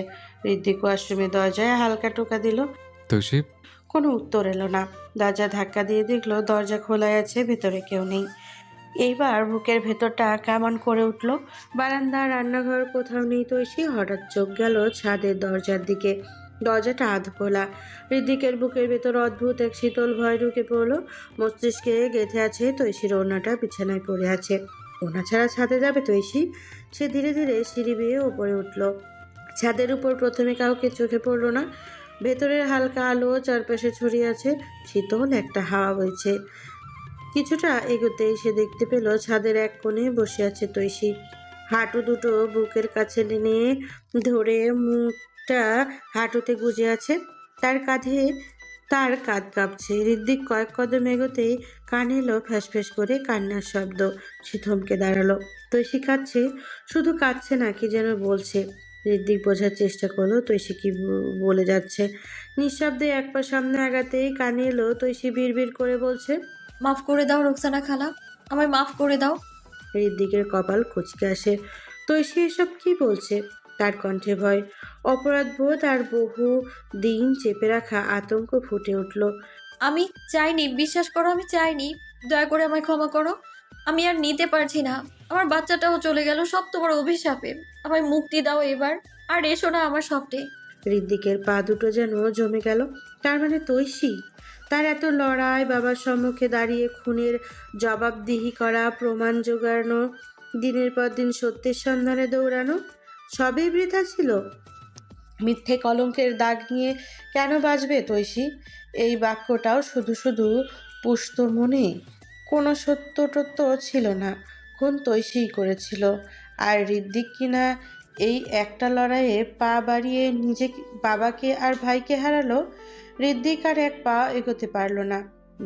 ঋত্বিক ওয়াশরুমের দরজায় হালকা টোকা দিল। তৈশী, কোনো উত্তর এলো না। দরজা ধাক্কা দিয়ে দেখলো দরজা খোলাই আছে, ভেতরে কেউ নেই। এইবার বুকের ভেতরটা কেমন করে উঠল। বারান্দা, রান্নাঘর, কোথাও নেই তৈশী। হঠাৎ চোখ গেল ছাদের দরজার দিকে। দরজাটা আধ খোলা। ঋদ্ধিকের বুকের ভেতর অদ্ভুত এক শীতল ভয় ঢুকে পড়ল। মস্তিষ্কে গেঁথে আছে তৈশীর ওড়নাটা বিছানায় পড়ে আছে। ওড়না ছাড়া ছাদে যাবে তৈশী? সে ধীরে ধীরে সিঁড়ি বেয়ে ওপরে উঠল। ছাদের উপর প্রথমে কাউকে চোখে পড়ল না। ভেতরের হালকা আলো চারপাশে ছড়িয়ে আছে, শীতল একটা হাওয়া বইছে। কিছুটা এগোতেই সে দেখতে পেল ছাদের এক কোণে বসে আছে তৈশী। হাঁটু দুটো বুকের কাছে টেনে ধরে মুখটা হাঁটুতে গুজে আছে। তার কাঁধ কাঁপছে। ঋদ্ধিক কয়েক কদম এগোতেই কানে এলো ফ্যাসফ্যাস করে কান্নার শব্দ। সে থমকে দাঁড়ালো। তৈশী কাঁদছে, শুধু কাঁদছে না, কি যেন বলছে। ঋদ্ধিক বোঝার চেষ্টা করলো তৈশী কি বলে যাচ্ছে। নিঃশব্দে এক পা সামনে আগাতেই কানে এলো তৈশী বিড়বিড় করে বলছে, মাফ করে দাও রোকসানা খালা, আমায় মাফ করে দাও। ঋদ্ধিকের কপাল কুঁচকে আসে। তৈশী এসব কি বলছে? তার কণ্ঠে ভয়, অপরাধবোধ আর বহু দিন চেপে রাখা আতঙ্ক ফুটে উঠল। আমি চাইনি, বিশ্বাস করো আমি চাইনি, দয়া করে আমায় ক্ষমা করো। আমি আর নিতে পারছি না, আমার বাচ্চাটাও চলে গেল সব তোমার অভিশাপে। আমায় মুক্তি দাও এবার, আর এসো না আমার সফটে। ঋদ্দিকের পা দুটো যেন জমে গেল। তার মানে তৈশী, তার এত লড়াই, বাবার সম্মুখে দাঁড়িয়ে খুনের জবাবদিহি করা, প্রমাণ জোগানো, দিনের পর দিন সত্যের সন্ধানে দৌড়ানো, সবই বৃথা ছিল। মিথ্যে কলঙ্কের দাগ নিয়ে কেন বাঁচবে তৈশী? এই বাক্যটাও শুধু শুধু পুষত মনে। কোনো সত্য টত্য ছিল না, খুন তৈশীই করেছিল। আর ঋদ্দিক কিনা এই একটা লড়াইয়ে পা বাড়িয়ে নিজে বাবাকে আর ভাইকে হারালো। ঋদ্দিক আর এক পা এগোতে পারলো না,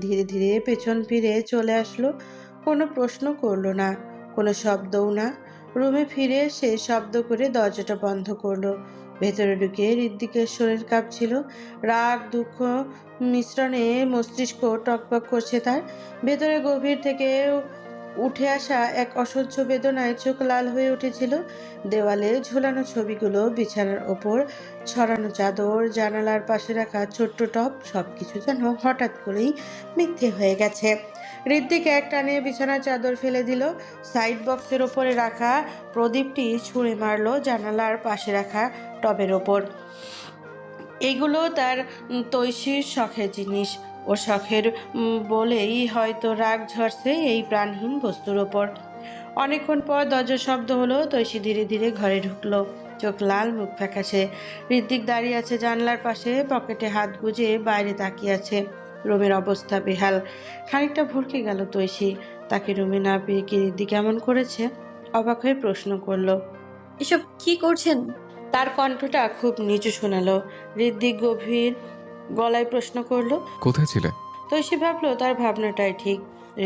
ধীরে ধীরে পেছন ফিরে চলে আসলো। কোনো প্রশ্ন করলো না, কোনো শব্দও না। রুমে ফিরে এসে শব্দ করে দরজাটা বন্ধ করলো। ভেতরে ঢুকে ঋদ্দিকের শরীর কাঁপছিল। রাগ দুঃখ মিশ্রণে মস্তিষ্ক টকবক করছে তার। ভেতরে গভীর থেকে উঠে আসা এক অসহ্য বেদনায় চোখ লাল হয়ে উঠেছিল। দেওয়ালে ঝোলানো ছবিগুলো, বিছানার ওপর ছড়ানো চাদর, জানালার পাশে রাখা ছোট্ট টব, সবকিছু যেন হঠাৎ করেই মিথ্যে হয়ে গেছে। ঋদ্দিক এক টানে বিছানার চাদর ফেলে দিল, সাইড বক্সের ওপরে রাখা প্রদীপটি ছুঁড়ে মারলো জানালার পাশে রাখা টবের ওপর। এগুলো তার তৈশীর শখের জিনিস। ও শখের বলেই হয়তো রাগ ঝরছে এই প্রাণহীন বস্তুর ওপর। অনেকক্ষণ পর দরজার শব্দ হলো। তৈশী ধীরে ধীরে ঘরে ঢুকলো, চোখ লাল, মুখ ফ্যাকাশে। ঋদ্দিক দাঁড়িয়ে আছে জানলার পাশে, পকেটে হাত গুজে বাইরে তাকিয়ে আছে। রুমের অবস্থা বেহাল। খানিকটা ভরকে গেল তৈশী। তাকে রুমে না পেয়ে কি ঋদ্দিক এমন করেছে? অবাক হয়ে প্রশ্ন করলো। এসব কি করছেন? তার কণ্ঠটা খুব নিচু শোনালো। ঋদ্দিক গভীর গলায় প্রশ্ন করলো। কোথায় ছিলে? তৈশী ভাবলো তার ভাবনাটাই ঠিক।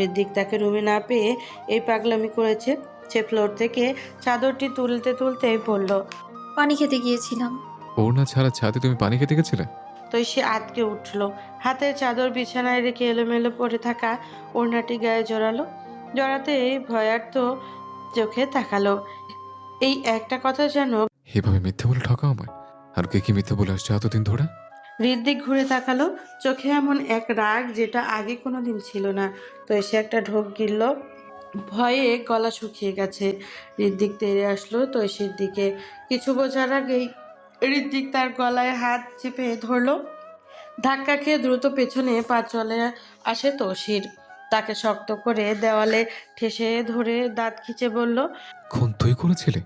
ঋদ্দিক তাকে রুমে না পেয়ে এই পাগলামি করেছে। সে ফ্লোর থেকে চাদরটি তুলতে তুলতে বলল। পানি খেতে গিয়েছিলাম। ওড়না ছাড়া ছাদে তুমি পানি খেতে গেছিলে? তৈশী আতকে উঠল। হাতের চাদর বিছানায় রেখে এলোমেলো পড়ে থাকা ওড়নাটি গায়ে জড়ালো। জড়াতে ভয়ার্থ চোখে তাকালো। এই একটা কথা যেন। এভাবে মিথ্যে বলে ঠকাও আমায়? আর কে কি মিথ্যে বলে আসছে এতদিন ধরে? ঋদ্দিক ঘুরে তাকালো, চোখে এমন এক রাগ যেটা আগে কোনোদিন ছিল না। তো এসে একটা ঢোক গিলল, ভয়ে গলা শুকিয়ে গেছে। ঋদ্দিক তেড়ে আসলো তৈশীর দিকে। কিছু বোঝার আগেই ঋদ্দিক তার গলায় হাত চেপে ধরলো। ধাক্কা খেয়ে দ্রুত পেছনে পা চলে আসে তৌসির। তাকে শক্ত করে দেওয়ালে ঠেসে ধরে দাঁত খিচে বলল। খুন তুই করেছিলি?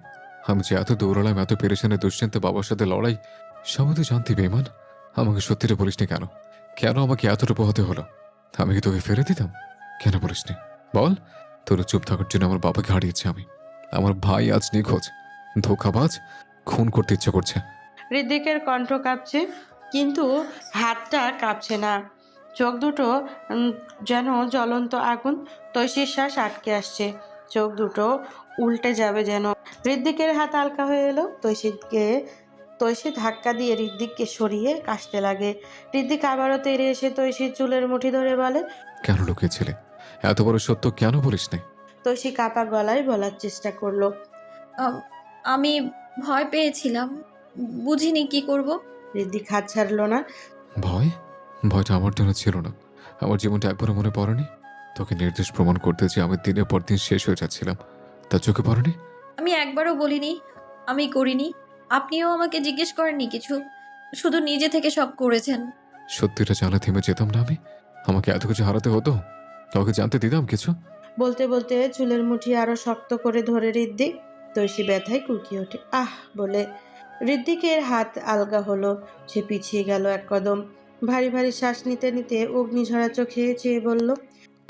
আমি যে এত দৌড়ালাম, এত পেরেশানে দুশ্চিন্তে, বাবার সাথে লড়াই, সবই তো জানতি বেমান। আমাকে সত্যিটা বলিসনি কেন? কেন আমাকে এতটা পোহাতে হলো? আমি কি তোকে ফেলে দিতাম? কেন বলিসনি বল? তোর চুপ থাকার জন্য আমার বাবাকে হারিয়েছি আমি। আমার ভাই আজ নিখোঁজ, ধোঁকাবাজ, খুন করতে ইচ্ছে করছে। ঋদ্দিকের কণ্ঠ কাঁপছে, কিন্তু হাতটা কাঁপছে না। চোখ দুটো যেন জ্বলন্ত আগুন। তৈশীর শ্বাস আটকে আসছে, চোখ দুটো উল্টে যাবে যেন। ঋদ্দিকের হাত হালকা হয়ে এলো। তৈশী ধাক্কা দিয়ে ঋদ্দিককে সরিয়ে কাশতে লাগে। ঋদ্দিক আবারও তেড়ে এসে তৈশীর চুলের মুঠি ধরে বলে। কেন লুকিয়েছিলে? এত বড় সত্য কেন বলিসনি? তৈশী কাঁপা গলায় বলার চেষ্টা করলো। আমি ভয় পেয়েছিলাম, বুঝিনি কি করব। ঋদ্দিক হাত ছাড়লো না। ভয়? ভয়টা আমার জন্য ছিল না। আমার জীবনটা একবারও মনে পড়েনি তোকে নির্দোষ প্রমাণ করতে, যে আমি দিনের পর দিন শেষ হয়ে যাচ্ছিলাম, তা চোখে পড়েনি? আমি একবারও বলিনি আমি করিনি। আপনিও আমাকে জিজ্ঞেস করেননি কিছু, শুধু নিজে থেকে সব করেছেন। সত্যিটা জানা থেমে যেতাম না আমি? আমাকে এত কিছু হারাতে হতো? কাউকে জানতে দিতাম কিছু? বলতে বলতে চুলের মুঠি আরো শক্ত করে ধরে ঋদ্দিক। তৈশী ব্যথায় কুঁকিয়ে ওঠে আহ বলে। ঋদ্দিকের হাত আলগা হলো। সে পিছিয়ে গেল এক কদম। ভারী ভারী শ্বাস নিতে নিতে অগ্নিঝরা চোখে চেয়ে বলল।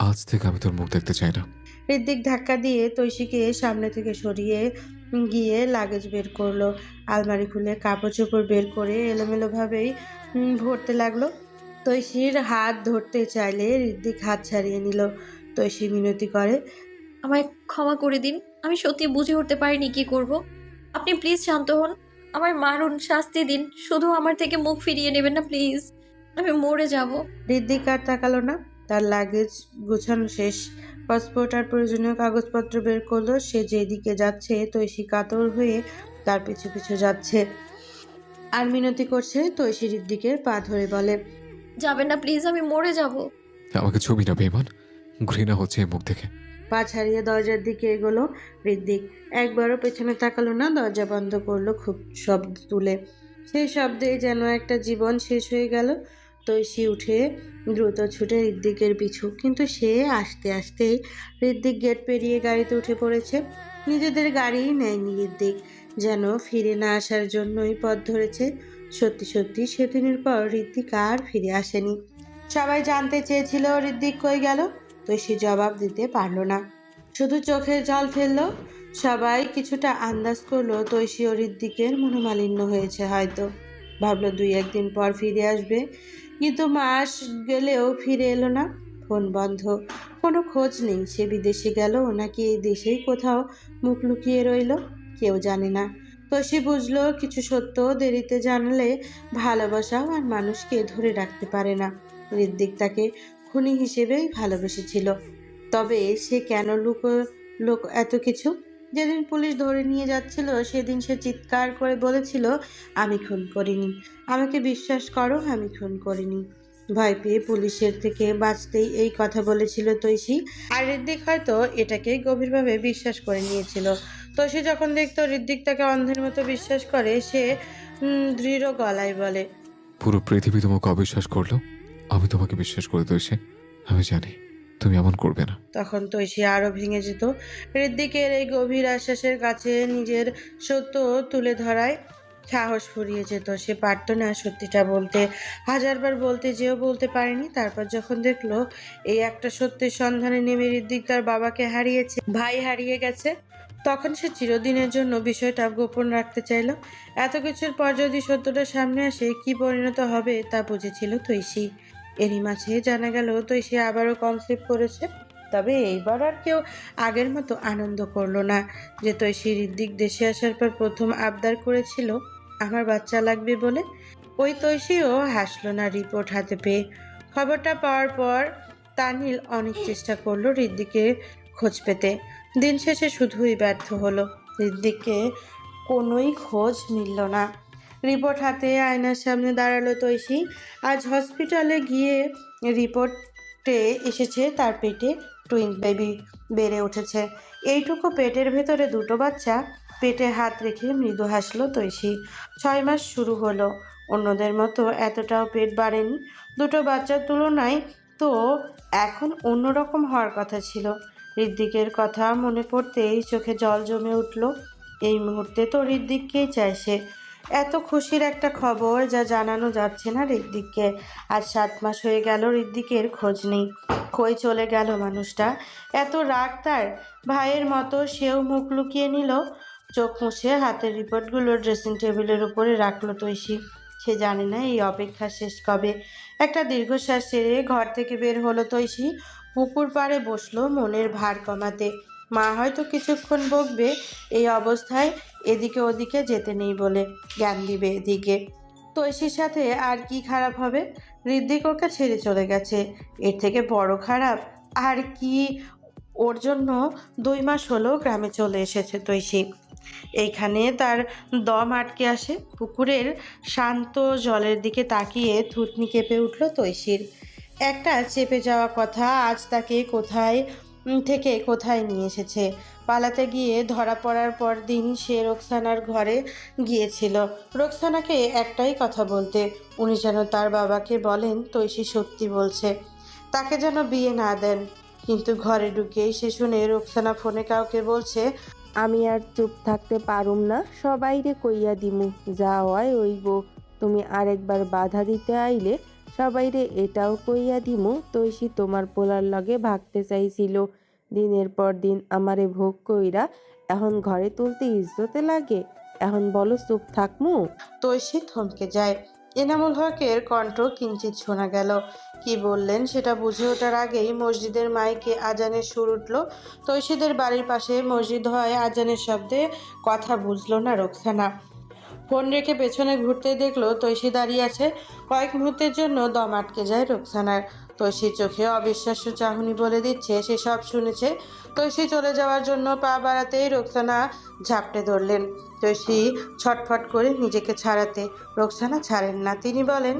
আজ থেকে আমি তোর মুখ দেখতে চাই না। ঋদ্দিক ধাক্কা দিয়ে তৈশীকে সামনে থেকে সরিয়ে গিয়ে লাগেজ বের করলো। আলমারি খুলে কাপড় চোপড় বের করে এলোমেলোভাবেই ভরতে লাগলো। তৈশীর হাত ধরতে চাইলে ঋদ্দিক হাত ছাড়িয়ে নিল। তৈশী মিনতি করে। আমায় ক্ষমা করে দিন, আমি সত্যি বুঝে উঠতে পারিনি কি করব। আপনি প্লিজ শান্ত হন, আমায় মারুন, শাস্তি দিন, শুধু আমার থেকে মুখ ফিরিয়ে নেবেন না প্লিজ। আমি মরে যাব। ঋদ্দিক আর তাকালো না। তার লাগেজ গুছানো শেষ। পাসপোর্ট আর প্রয়োজনীয় কাগজপত্র বের করলো। সে যেদিকে যাচ্ছে তৈশী কাতর হয়ে তার পিছু পিছু যাচ্ছে আর মিনতি করছে। তৈশী ঋদ্দিকের পা ধরে বলে। যাবেন না প্লিজ, আমি মরে যাব। আমাকে ছবি না বেমান, ঘৃণা হচ্ছে এই মুখ দেখে। পা ছাড়িয়ে দরজার দিকে এগোলো ঋদ্বিক। একবারও পেছনে তাকালো না, দরজা বন্ধ করলো খুব শব্দ তুলে। সেই শব্দে যেন একটা জীবন শেষ হয়ে গেল। তৈশি উঠে দ্রুত ছুটে ঋদ্বিকের পিছু, কিন্তু সে আসতে আসতেই ঋদ্বিক গেট পেরিয়ে গাড়িতে উঠে পড়েছে। নিজেদের গাড়ি নেয়নি ঋদ্বিক, যেন ফিরে না আসার জন্যই পথ ধরেছে। সত্যি সত্যি সেদিনের পর ঋদ্বিক আর ফিরে আসেনি। সবাই জানতে চেয়েছিল ঋদ্বিক কই গেল, তৈশি জবাব দিতে পারল না, শুধু চোখের জল ফেললো। সবাই কিছুটা আন্দাজ করলো তৈশি ও ঋদ্বিকের মনোমালিন্য হয়েছে হয়তো। ভাবলো 2-1 দিন পর ফিরে আসবে, কিন্তু মাস গেলেও ফিরে এলো না। ফোন বন্ধ, কোনো খোঁজ নেই। সে বিদেশে গেল নাকি এই দেশেই কোথাও মুখ লুকিয়ে রইল, কেউ জানে না। তৈশি বুঝলো কিছু সত্য দেরিতে জানলে ভালোবাসাও আর মানুষকে ধরে রাখতে পারে না। ঋদ্বিক তাকে খুনি হিসেবেই ভালোবেসেছিল, তবে সে কেন লোক এত কিছু? যেদিন পুলিশ ধরে নিয়ে যাচ্ছিল সেদিন সে চিৎকার করে বলেছিল, আমি খুন করিনি, আমাকে বিশ্বাস করো, আমি খুন করিনি। ভয় পেয়ে পুলিশের থেকে বাঁচতেই এই কথা বলেছিল তৈশি। আর ঋদ্বিক হয়তো এটাকে গভীরভাবে বিশ্বাস করে নিয়েছিল। তৈশি যখন দেখতো ঋদ্বিক তাকে অন্ধের মতো বিশ্বাস করে, সে দৃঢ় গলায় বলে, পুরো পৃথিবী তোমাকে অবিশ্বাস করলো, আমি তোমাকে বিশ্বাস করে দিয়েছি। আমি জানি তুমি এমন করবে না। তখন তৈশি আরো ভেঙে যেত। ঋদ্বিকের এই গভীর আশ্বাসের কাছে নিজের সত্য তুলে ধরায় সাহস ফুরিয়ে যেত। সে পারত না সত্যিটা বলতে, হাজারবার বলতে যেও বলতে পারেনি। তারপর যখন দেখলো এই একটা সত্যের সন্ধানে নেমে ঋদ্বিক তার বাবাকে হারিয়েছে, ভাই হারিয়ে গেছে, তখন সে চিরদিনের জন্য বিষয়টা গোপন রাখতে চাইল। এত কিছুর পর যদি সত্যটা সামনে আসে কি পরিণত হবে তা বুঝেছিল তৈশি। এরই মাঝে জানা গেল তৈশি আবারও কনসেপ্ট করেছে। তবে এইবার আর কেউ আগের মতো আনন্দ করলো না। যে তৈশি ঋদ্বিক দেশে আসার পর প্রথম আবদার করেছিল আমার বাচ্চা লাগবে বলে, ওই তৈশিও হাসলো না রিপোর্ট হাতে পেয়ে। খবরটা পাওয়ার পর তানিল অনেক চেষ্টা করলো ঋদ্বিকের খোঁজ পেতে, দিন শেষে শুধুই ব্যর্থ হলো। ঋদ্বিককে কোনোই খোঁজ মিলল না। রিপোর্ট হাতে আয়নার সামনে দাঁড়ালো তৈশি। আজ হসপিটালে গিয়ে রিপোর্টে এসেছে তার পেটে টুইন বেবি বেড়ে উঠেছে। এইটুকু পেটের ভেতরে 2টো বাচ্চা। পেটে হাত রেখে মৃদু হাসলো তৈশি। 6 মাস শুরু হলো, অন্যদের মতো এতটাও পেট বাড়েনি। 2টো বাচ্চার তুলনায় তো এখন অন্যরকম হওয়ার কথা ছিল। ঋদ্বিকের কথা মনে পড়তেই চোখে জল জমে উঠল। এই মুহূর্তে তো ঋদ্বিককেই চায় সে। এত খুশির একটা খবর যা জানানো যাচ্ছে না ঋদ্বিককে। আজ 7 মাস হয়ে গেল ঋদ্বিকের খোঁজ নেই, কই চলে গেল মানুষটা। এত রাগ তার, ভাইয়ের মতো সেও মুখ লুকিয়ে নিল। চোখ মুছে হাতের রিপোর্টগুলো ড্রেসিং টেবিলের উপরে রাখলো তৈশি। সে জানে না এই অপেক্ষা শেষ কবে। একটা দীর্ঘশ্বাস ছেড়ে ঘর থেকে বের হলো তৈশি। পুকুর পাড়ে বসলো মনের ভার কমাতে। মা হয়তো কিছুক্ষণ বকবে, এই অবস্থায় এদিকে ওদিকে যেতে নেই বলে জ্ঞান দিবে এদিকে। তৈশির সাথে আর কি খারাপ হবে? ঋদ্বিক ওকে ছেড়ে চলে গেছে, এর থেকে বড় খারাপ আর কি? ওর জন্য 2 মাস হলো গ্রামে চলে এসেছে তৈশি। এইখানে তার দম আটকে আসে। পুকুরের শান্ত জলের দিকে তাকিয়ে থুতনি কেঁপে উঠল তৈশির। একটা চেপে যাওয়া কথা আজ তাকে কোথায় থেকে কোথায় নিয়ে এসেছে। পালাতে গিয়ে ধরা পড়ার পর দিন সে রোকসানার ঘরে গিয়েছিল রোকসানাকে একটাই কথা বলতে, উনি যেন তার বাবাকে বলেন তৈশি সত্যি বলছে, তাকে যেন বিয়ে না দেন। কিন্তু ঘরে ঢুকেই সে শুনে রোকসানা ফোনে কাউকে বলছে, আমি আর চুপ থাকতে পারুম না, সবাইরে কইয়া দিমু, যা হয় হইব। তুমি আরেকবার বাধা দিতে আইলে সবাইরে এটাও কইয়া দিমু, তৈশি তোমার পোলার লগে ভাগতে চাইছিল। দিনের পর দিন আমারে ভোগ কইরা এখন ঘরে তুলতে ইজ্জতে লাগে, এখন বলো চুপ থাকমু? তৈশি থমকে যায়। এনামুল হকের কণ্ঠ কিঞ্চিত শোনা গেল। কি বললেন সেটা বুঝে ওঠার আগেই মসজিদের মাইকে আজানের সুর উঠল। তৈশিদের বাড়ির পাশে মসজিদ হয়, আজানের শব্দে কথা বুঝলো না রোকসানা। ফোন রেখে পেছনে ঘুরতে দেখলো তৈশি দাঁড়িয়ে আছে। কয়েক মুহূর্তের জন্য দম আটকে যায় রোকসানার। তৈশির চোখে অবিশ্বাস্য চাহনি বলে দিচ্ছে সে সব শুনেছে। তৈশি চলে যাওয়ার জন্য পা বাড়াতেই রোকসানা ঝাপটে ধরলেন তৈশি ছটফট করে নিজেকে ছাড়াতে। রোকসানা ছাড়েন না, তিনি বলেন,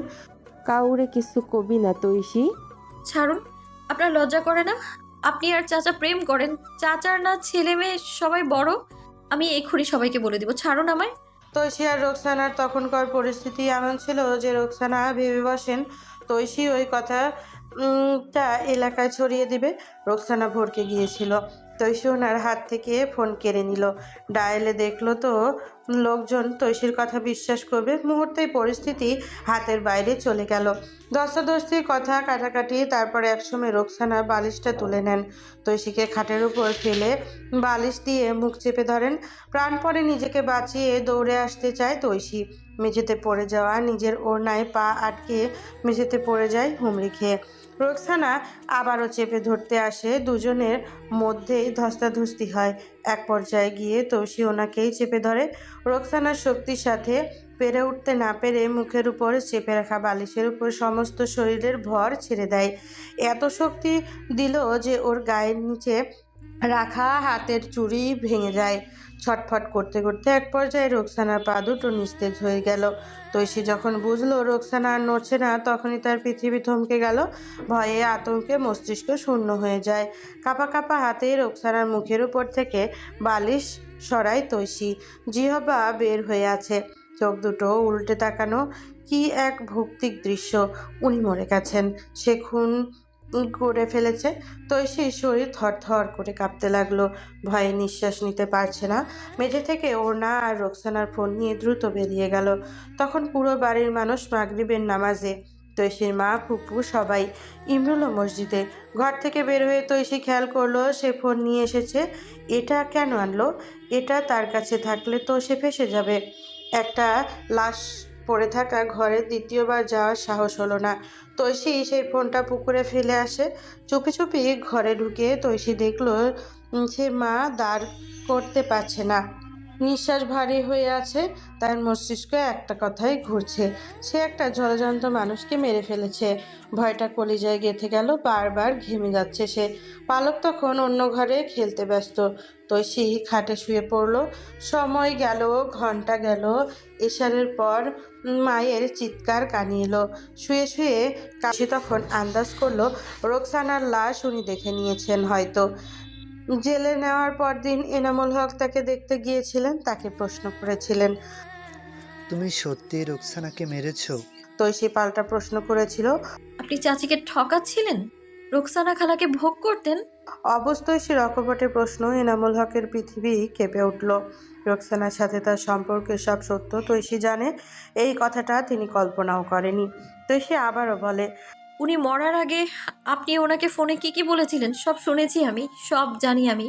কাউরে কিছু কবি না তৈশি? ছাড়ুন, আপনার লজ্জা করে না? আপনি আর চাচা প্রেম করেন। চাচার না ছেলে মেয়ে সবাই বড়। আমি এক্ষুনি সবাইকে বলে দিব, ছাড়ুন আমায়। তৈশী আর রোকসানার তখনকার পরিস্থিতি এমন ছিল যে রোকসানা ভেবে বসেন তৈশী ওই কথা টা এলাকায় ছড়িয়ে দিবে। রোকসানা ভড়কে গিয়েছিল। তৈশী ওনার হাত থেকে ফোন কেড়ে নিল। ডায়ালে দেখলো তো লোকজন তৈশীর কথা বিশ্বাস করবে। মুহূর্তেই পরিস্থিতি হাতের বাইরে চলে গেল। ধস্তাধস্তির কথা কাটাকাটি, তারপরে একসময় রোকসানা বালিশটা তুলে নেন। তৈশীকে খাটের উপর ফেলে বালিশ দিয়ে মুখ চেপে ধরেন। প্রাণপণে নিজেকে বাঁচিয়ে দৌড়ে আসতে চায় তৈশী। মেঝেতে পড়ে যাওয়া নিজের ওড়নায় পা আটকে মেঝেতে পড়ে যায় হুমড়ি খেয়ে। রোকসানা আবারও চেপে ধরতে আসে। দুজনের মধ্যেই ধস্তাধস্তি হয়। এক পর্যায়ে গিয়ে তৈশী ওনাকেই চেপে ধরে। রোকসানার শক্তির সাথে পেরে উঠতে না পেরে মুখের উপর চেপে রাখা বালিশের উপর সমস্ত শরীরের ভর ছেড়ে দেয়। এত শক্তি দিল যে ওর গায়ের নিচে রাখা হাতের চুড়ি ভেঙে যায়। ছটফট করতে করতে এক পর্যায়ে রোকসানার পা দুটো নিস্তেজ হয়ে গেল। তৈশী যখন বুঝলো রোকসানা আর নড়ছে না, তখনই তার পৃথিবী থমকে গেল। ভয়ে আতঙ্কে মস্তিষ্ক শূন্য হয়ে যায়। কাঁপা কাঁপা হাতে রোকসানার মুখের উপর থেকে বালিশ সরায় তৈশী। জিহ্বা বের হয়ে আছে, চোখ দুটো উল্টে তাকানো। কি এক ভৌতিক দৃশ্য! উনি মরে গেছেন, সে খুন করে ফেলেছে। তৈশীর শরীর থরথর করে কাঁপতে লাগলো। ভয়ে নিঃশ্বাস নিতে পারছে না। মেঝে থেকে ওড়না আর রোকসানার ফোন নিয়ে দ্রুত বেরিয়ে গেল। তখন পুরো বাড়ির মানুষ মাগরিবের নামাজে। তৈশীর মা, ফুপু সবাই। ইমরুলও মসজিদে। ঘর থেকে বের হয়ে তৈশী খেয়াল করলো সে ফোন নিয়ে এসেছে। এটা কেন আনলো? এটা তার কাছে থাকলে তো সে ফেঁসে যাবে। একটা লাশ পড়ে থাকা ঘরে দ্বিতীয়বার যাওয়ার সাহস হলো না। তৈশী সেই ফোনটা পুকুরে ফেলে আসে। চুপি চুপি ঘরে ঢুকে তৈশী দেখলো সে মা দাঁড় করতে পারছে না। নিঃশ্বাস ভারী হয়ে আছে। তার মস্তিষ্কে একটা কথাই ঘুরছে, সে একটা জলজন্ত মানুষকে মেরে ফেলেছে। ভয়টা কলিজায় গেঁথে গেল। বারবার ঘেমে যাচ্ছে সে। পালক তখন অন্য ঘরে খেলতে ব্যস্ত। তৈশী খাটে শুয়ে পড়ল। সময় গেল, ঘন্টা গেল। এশারের পর মায়ের চিৎকার কানে এলো। শুয়ে শুয়ে কাশি তখন আন্দাজ করলো রোকসানার লাশ উনি দেখে নিয়েছেন হয়তো। জেলে নেওয়ার পরদিন এনামুল হক তাকে দেখতে গিয়েছিলেন, তাকে প্রশ্ন করেছিলেন। তুমি সত্যি রুকসানাকে মেরেছো? তৈশী পাল্টা প্রশ্ন করেছিল। আপনি চাচিকে ঠকাচ্ছিলেন? রোকসানা খালাকে ভোগ করতেন? অবশ্যই সে রকপটে প্রশ্ন। এনামুল হকের পৃথিবী কেঁপে উঠল। রোকসানার সাথে তার সম্পর্কের সব সত্য তৈশী জানে। এই কথাটা তিনি কল্পনাও করেনি। তৈশী আবারও বলে, উনি মরার আগে আপনি ওনাকে ফোনে কি কি বলেছিলেন সব শুনেছি আমি, সব জানি আমি।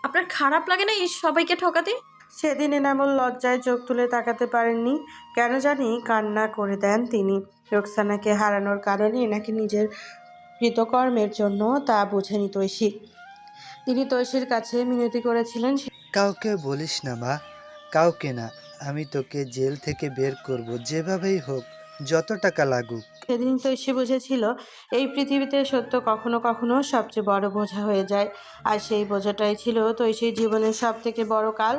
আপনার খারাপ লাগে না এই সবাইকে ঠকাতে? সেদিন এনামুল লজ্জায় চোখ তুলে তাকাতে পারেননি। কেন জানি কান্না করে দেন তিনি। রোকসানাকে হারানোর কারণে নাকি নিজের কৃতকর্মের জন্য, তা বুঝেনি তৈশী। তিনি তৈশীর কাছে মিনতি করেছিলেন, কাউকে বলিস না মা, কাউকে না। আমি তোকে জেল থেকে বের করব, যেভাবেই হোক, যত টাকা লাগুক। সেদিন তৈশী বুঝেছিল এই পৃথিবীতে সত্য কখনো কখনো সবচেয়ে বড় বোঝা হয়ে যায়। আর সেই বোঝাটাই ছিল তৈশীর জীবনের সব থেকে বড় কাল।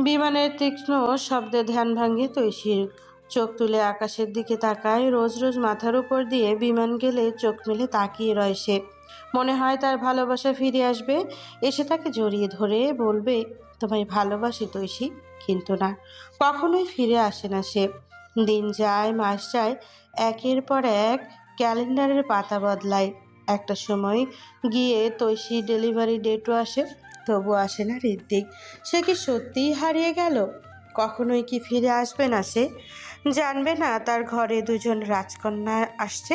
বিমানের তীক্ষ্ণ শব্দে ধ্যান ভাঙে তৈশীর। চোখ তুলে আকাশের দিকে তাকায়। রোজ রোজ মাথার উপর দিয়ে বিমান গেলে চোখ মেলে তাকিয়ে রয় সে। মনে হয় তার ভালোবাসা ফিরে আসবে, এসে তাকে জড়িয়ে ধরে বলবে, তোমায় ভালোবাসি তৈশী। কিন্তু না, কখনোই ফিরে আসে না সে। দিন যায়, মাস যায়, একের পর এক ক্যালেন্ডারের পাতা বদলায়। একটা সময় গিয়ে তৈশী ডেলিভারি ডেটও আসে, তবু আসে না ঋত্বিক। সে কি সত্যিই হারিয়ে গেল? কখনোই কি ফিরে আসবে না সে? জানবে না তার ঘরে দুজন রাজকন্যা আসছে।